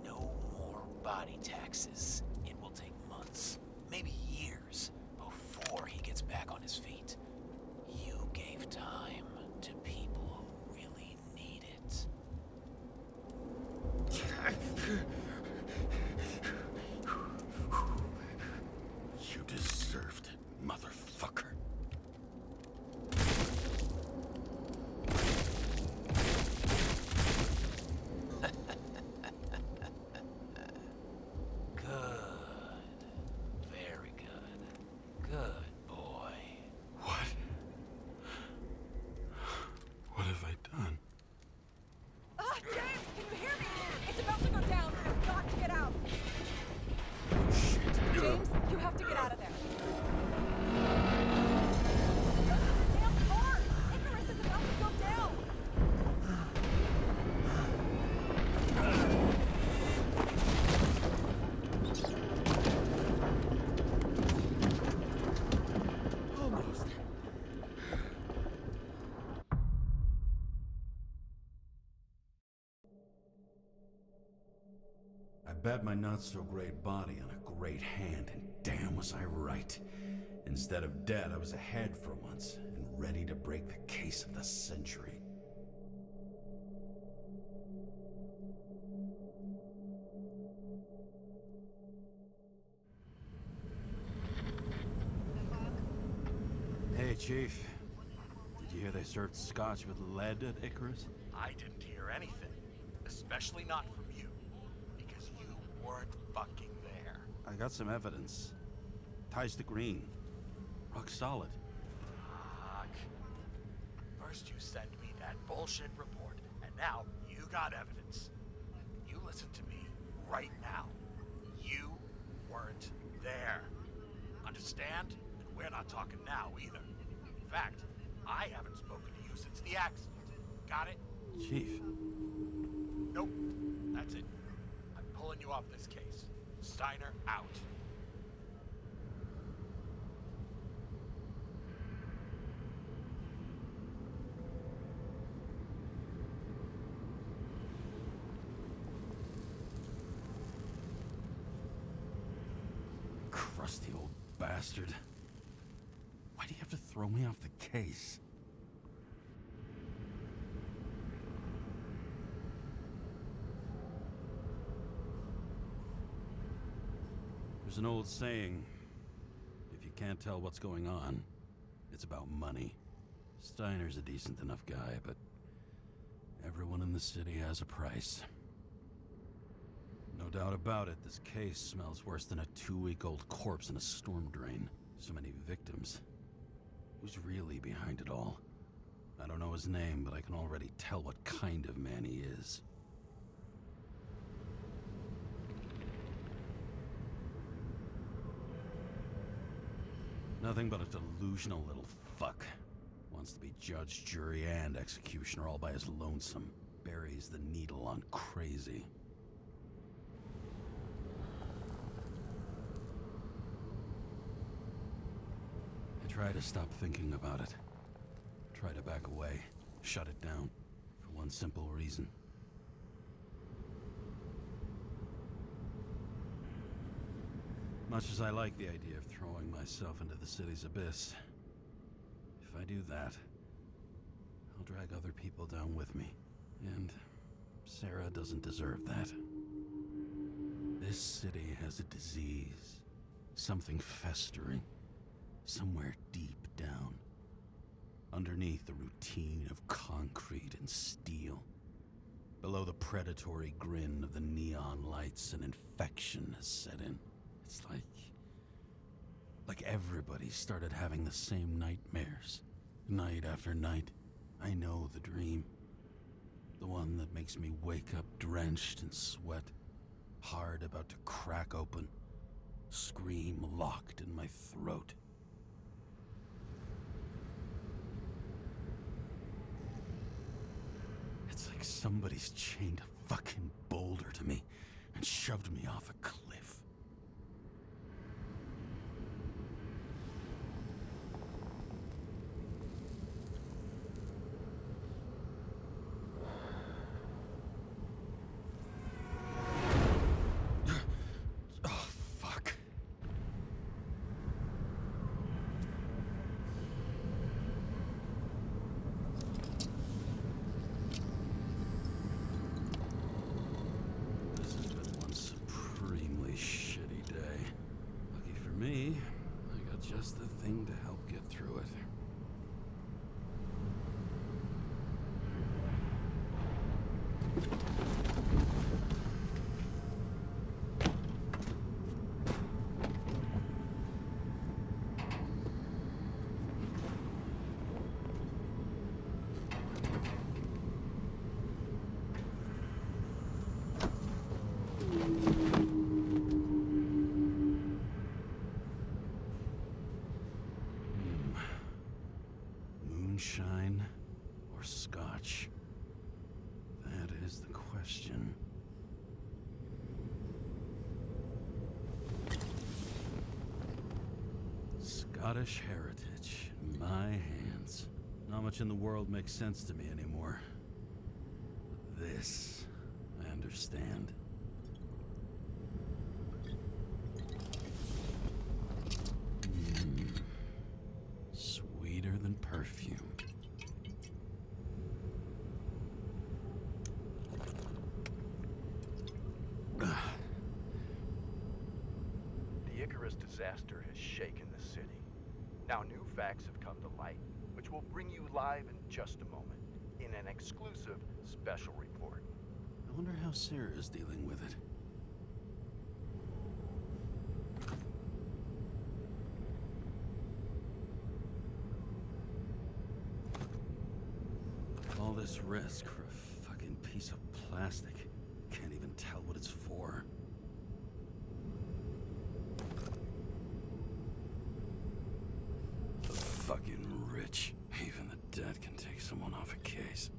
no more body taxes. It will take months, maybe years, before he gets back on his feet. You gave time to people who really need it.
You deserved it, motherfucker. I bet my not-so-great body on a great hand, and damn was I right. Instead of dead, I was ahead for once, and ready to break the case of the century. Hey, Chief. Did you hear they served scotch with lead at Icarus?
I didn't hear anything. Especially not from you. Because you weren't fucking there.
I got some evidence. Ties to Green. Rock solid.
Fuck. First you send me that bullshit report, and now you got evidence. You listen to me right now. You weren't there. Understand? And we're not talking now either. In fact, I haven't spoken to you since the accident. Got it?
Chief.
Nope. That's it. I'm pulling you off this case. Steiner out.
Crusty old bastard. Why do you have to throw me off the case? There's an old saying, if you can't tell what's going on, it's about money. Steiner's a decent enough guy, but everyone in the city has a price. No doubt about it, this case smells worse than a 2-week-old corpse in a storm drain. So many victims. Who's really behind it all? I don't know his name, but I can already tell what kind of man he is. Nothing but a delusional little fuck. Wants to be judge, jury, and executioner all by his lonesome. Buries the needle on crazy. I try to stop thinking about it. Try to back away. Shut it down. For one simple reason. Much as I like the idea of throwing myself into the city's abyss, if I do that, I'll drag other people down with me. And Sarah doesn't deserve that. This city has a disease. Something festering. Somewhere deep down. Underneath the routine of concrete and steel. Below the predatory grin of the neon lights, an infection has set in. It's like everybody started having the same nightmares. Night after night. I know the dream. The one that makes me wake up drenched in sweat. Heart about to crack open. Scream locked in my throat. It's like somebody's chained a fucking boulder to me and shoved me off a cliff. Me, I got just the thing to help get through it. Moonshine or scotch? That is the question. Scottish heritage in my hands. Not much in the world makes sense to me anymore. But this, I understand.
Icarus disaster has shaken the city. Now new facts have come to light, which we'll bring you live in just a moment, in an exclusive special report.
I wonder how Sarah is dealing with it. All this risk for a fucking piece of plastic. Can't even tell what it's for. The fucking rich. Even the dead can take someone off a case.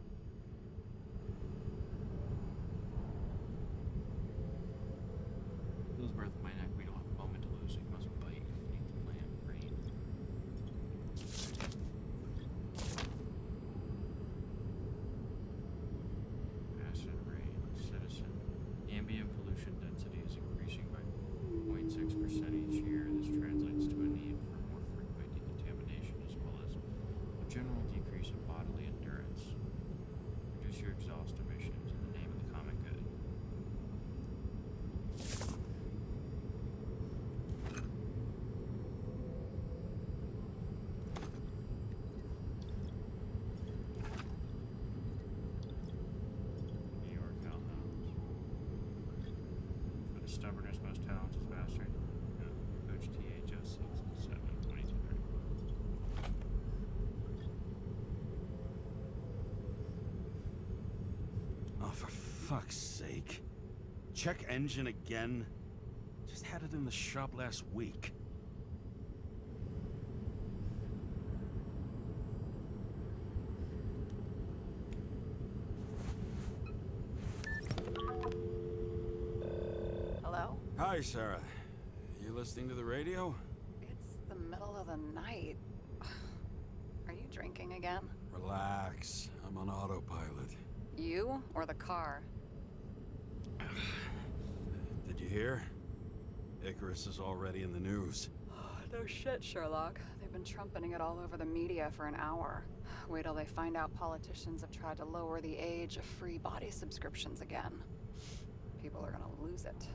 Feels breath in my neck. We don't have a moment to lose. We must bite. We need to plan. Rain. Acid rain. Citizen. Ambient pollution density is increasing by 0.6% each year. This translates to a need for more frequent decontamination as well as a general decrease in bodily endurance. Reduce your exhaust emissions in the name of the common good. New York hellhounds. For the stubbornest, most talented bastard. Coach THS 7 2230.
Oh, for fuck's sake. Check engine again? Just had it in the shop last week.
Hello?
Hi, Sarah. You listening to the radio?
It's the middle of the night. Are you drinking again?
Relax. I'm on autopilot.
You or the car?
Did you hear? Icarus is already in the news.
No shit, Sherlock. They've been trumpeting it all over the media for an hour. Wait till they find out politicians have tried to lower the age of free body subscriptions again. People are gonna lose it.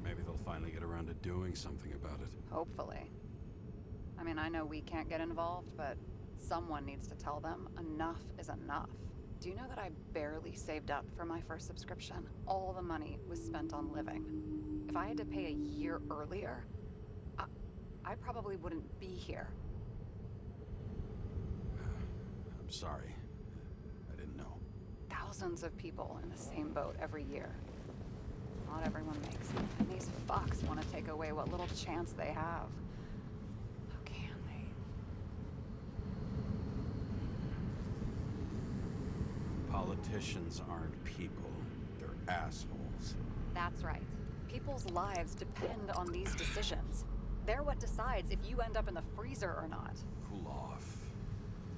Maybe they'll finally get around to doing something about it.
Hopefully. I mean, I know we can't get involved, but someone needs to tell them enough is enough. Do you know that I barely saved up for my first subscription? All the money was spent on living. If I had to pay a year earlier, I probably wouldn't be here.
I'm sorry. I didn't know.
Thousands of people in the same boat every year. Not everyone makes it, and these fucks want to take away what little chance they have. How can they?
Politicians aren't people. They're assholes.
That's right. People's lives depend on these decisions. They're what decides if you end up in the freezer or not.
Cool off.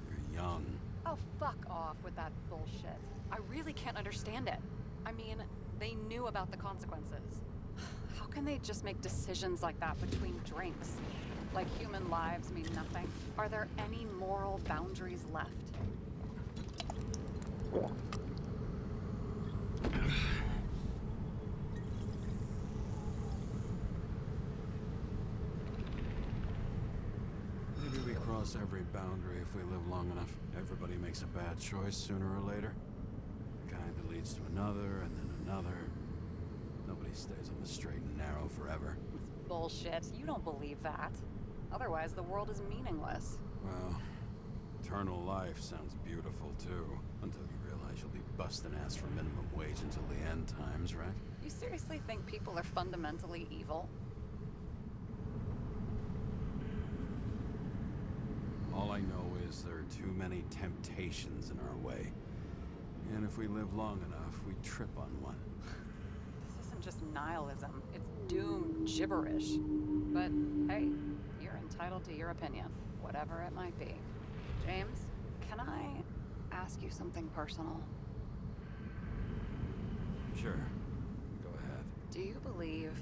You're young.
Oh, fuck off with that bullshit. I really can't understand it. I mean, they knew about the consequences. How can they just make decisions like that between drinks? Like human lives mean nothing? Are there any moral boundaries left?
Maybe we cross every boundary if we live long enough. Everybody makes a bad choice sooner or later. A kind that leads to another, and then another. Nobody stays on the straight and narrow forever.
It's bullshit. You don't believe that. Otherwise, the world is meaningless.
Well, eternal life sounds beautiful too. Until you realize you'll be busting ass for minimum wage until the end times, right?
You seriously think people are fundamentally evil?
All I know is there are too many temptations in our way. And if we live long enough, we trip on one.
This isn't just nihilism. It's doom gibberish. But hey, you're entitled to your opinion, whatever it might be. James, can I ask you something personal?
Sure. Go ahead.
Do you believe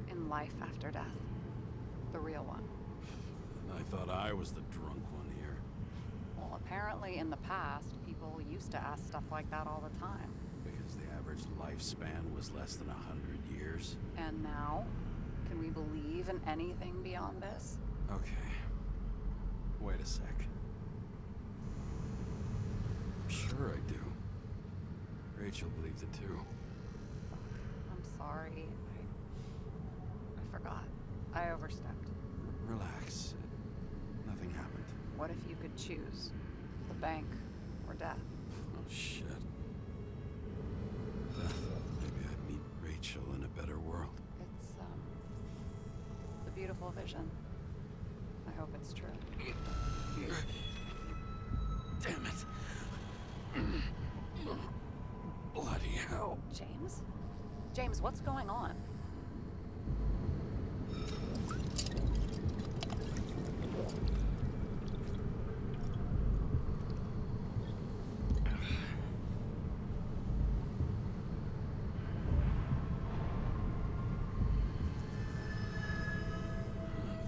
in life after death? The real one?
I thought I was the drunk one here.
Well, apparently in the past, people used to ask stuff like that all the time.
Because the average lifespan was less than 100 years.
And now? Can we believe in anything beyond this?
Okay. Wait a sec. Sure I do. Rachel believes it too.
I'm sorry. I forgot. I overstepped.
Relax. Nothing happened.
What if you could choose? The bank or death?
Oh, shit. Maybe I'd meet Rachel in a better world.
It's a beautiful vision. I hope it's true.
Damn it. Bloody hell.
James? James, what's going on?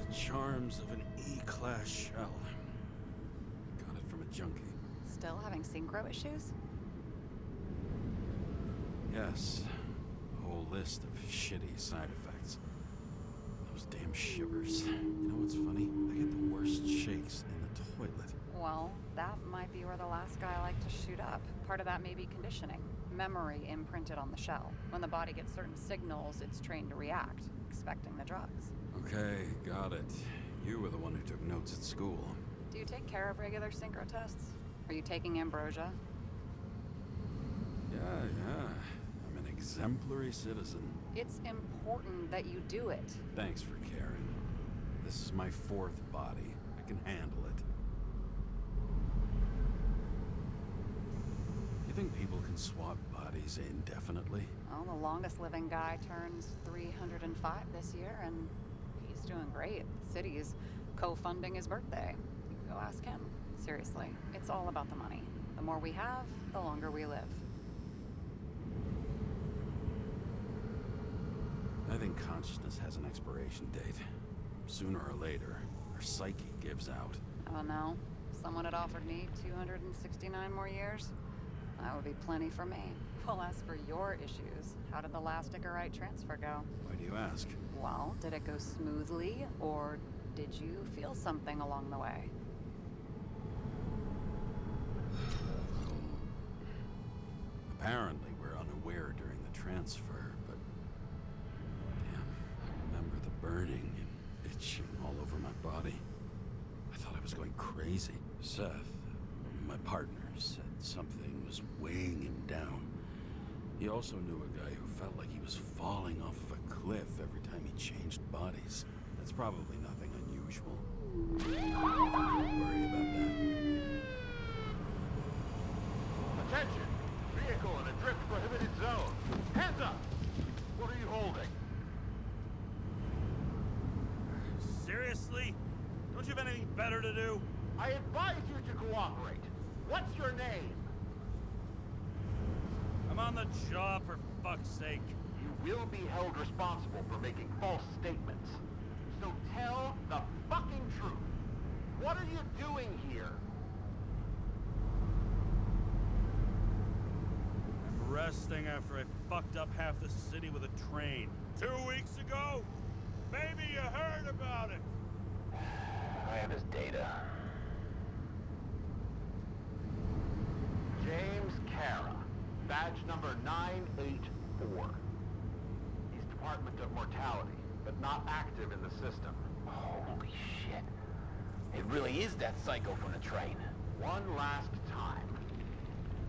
The charms of an E-class shell. Got it from a junkie.
Still having synchro issues?
Yes. A whole list of shitty side effects. Those damn shivers. You know what's funny? I get the worst shakes in the toilet.
Well, that might be where the last guy liked to shoot up. Part of that may be conditioning. Memory imprinted on the shell. When the body gets certain signals, it's trained to react, expecting the drugs.
Okay, got it. You were the one who took notes at school.
Do you take care of regular synchro tests? Are you taking ambrosia?
Yeah. I'm an exemplary citizen.
It's important that you do it.
Thanks for caring. This is my fourth body. I can handle it. You think people can swap bodies indefinitely?
Well, the longest living guy turns 305 this year, and he's doing great. The city's co-funding his birthday. You can go ask him. Seriously, it's all about the money. The more we have, the longer we live.
I think consciousness has an expiration date. Sooner or later, our psyche gives out.
Oh no, if someone had offered me 269 more years, that would be plenty for me. Well, as for your issues, how did the last Icarite transfer go?
Why do you ask?
Well, did it go smoothly, or did you feel something along the way?
Apparently, we're unaware during the transfer, but... Damn, I remember the burning and itching all over my body. I thought I was going crazy. Seth, my partner, said something was weighing him down. He also knew a guy who felt like he was falling off of a cliff every time he changed bodies. That's probably nothing unusual. Don't worry about that.
Attention! Vehicle in a drift prohibited zone. Hands up! What are you holding?
Seriously? Don't you have anything better to do?
I advise you to cooperate. What's your name?
I'm on the job, for fuck's sake.
You will be held responsible for making false statements. So tell the fucking truth. What are you doing here?
I'm resting after I fucked up half the city with a train. 2 weeks ago? Maybe you heard about it.
I have his data.
James Kara, badge number 984. He's Department of Mortality, but not active in the system.
Holy shit. It really is that psycho from the train.
One last time.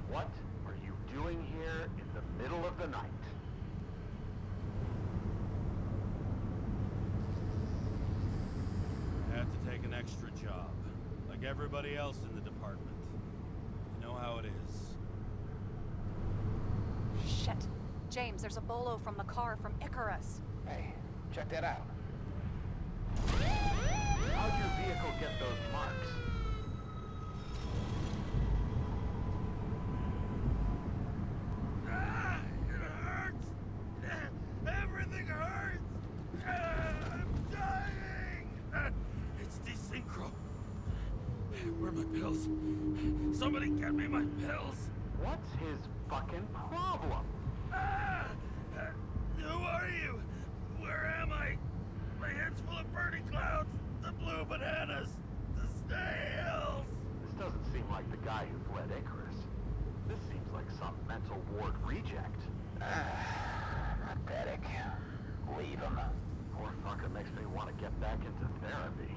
What are you doing here in the middle of the night?
I had to take an extra job, like everybody else in the department. You know how it is.
Shit. James, there's a bolo from the car from Icarus.
Hey, check that out.
How'd your vehicle get those marks?
It hurts! Everything hurts! I'm dying! It's desynchro. Where are my pills? Somebody get me my pills!
What's his fucking problem?
Who are you? Where am I? My head's full of burning clouds, the blue bananas, the snails.
This doesn't seem like the guy who fled Icarus. This seems like some mental ward reject.
Pathetic. Leave him.
Poor fucker makes me want to get back into therapy.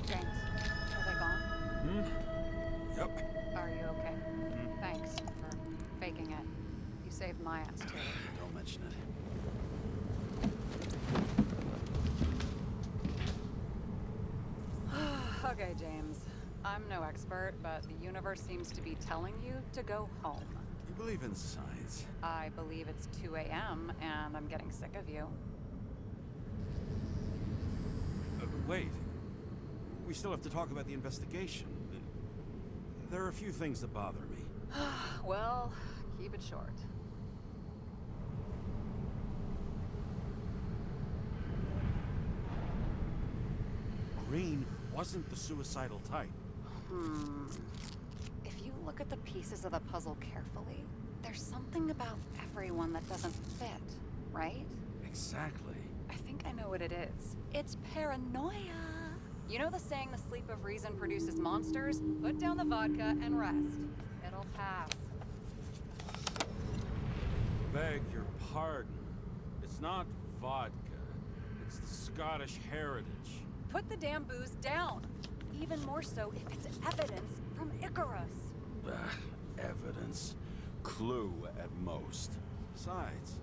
James, are they gone?
Yep.
Are you okay? Thanks for faking it. You saved my ass too.
Don't mention it.
Okay, James. I'm no expert, but the universe seems to be telling you to go home.
You believe in science?
I believe it's 2 a.m. and I'm getting sick of you.
Wait. We still have to talk about the investigation. There are a few things that bother me.
Well, keep it short.
Green wasn't the suicidal type.
If you look at the pieces of the puzzle carefully, there's something about everyone that doesn't fit, right?
Exactly.
I think I know what it is. It's paranoia. You know the saying, the sleep of reason produces monsters? Put down the vodka and rest. It'll pass.
Beg your pardon. It's not vodka. It's the Scottish heritage.
Put the damn booze down. Even more so if it's evidence from Icarus.
Evidence. Clue at most. Besides,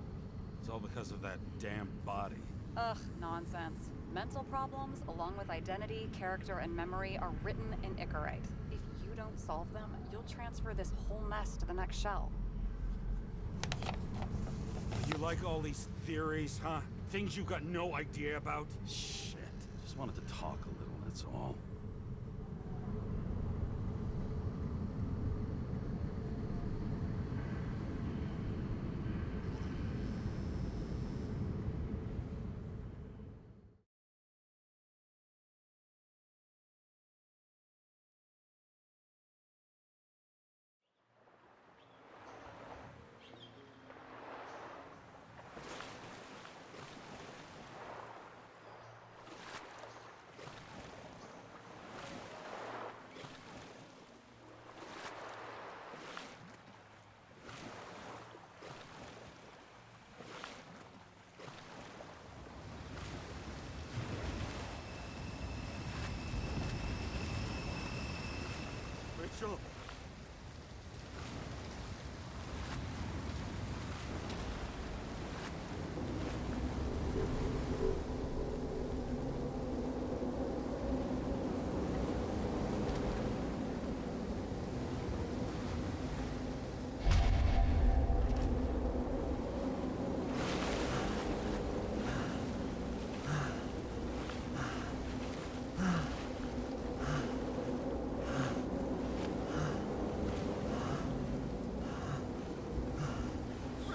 it's all because of that damn body.
Ugh, nonsense. Mental problems, along with identity, character, and memory, are written in Icarite. If you don't solve them, you'll transfer this whole mess to the next shell.
You like all these theories, huh? Things you've got no idea about? Shit. Just wanted to talk a little, that's all. Rachel!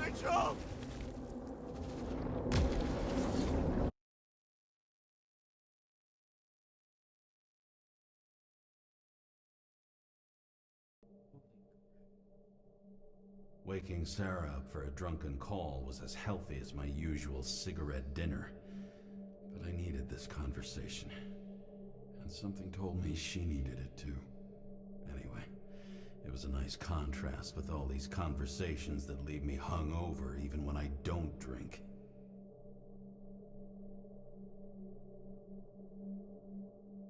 Rachel! Waking Sarah up for a drunken call was as healthy as my usual cigarette dinner. But I needed this conversation. And something told me she needed it too. Anyway, it was a nice contrast with all these conversations that leave me hungover even when I don't drink.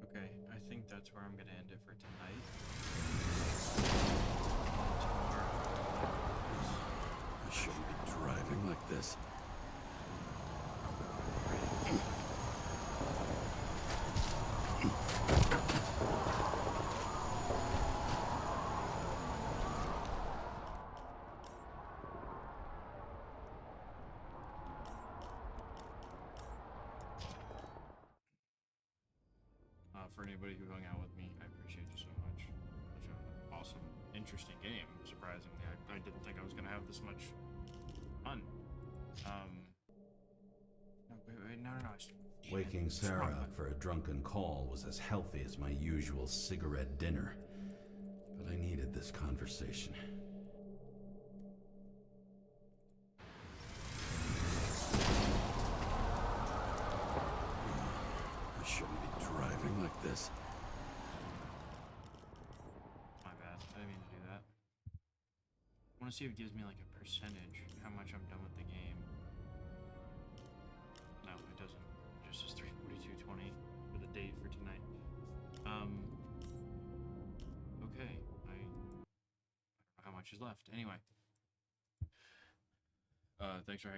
Okay, I think that's where I'm gonna end it for tonight.
I shouldn't be driving like this.
For anybody who hung out with me, I appreciate you so much. Such an awesome interesting game, surprisingly. I didn't think I was gonna have this much fun. No, wait, no.
Waking Sarah up for a drunken call was as healthy as my usual cigarette dinner. But I needed this conversation. I shouldn't be driving like this.
My bad. I didn't mean to do that. I want to see if it gives me like a percentage, how much I'm done with the game. No, it doesn't. It just says 3:42:20 for the date for tonight. Okay. I don't know how much is left. Anyway. Thanks for hanging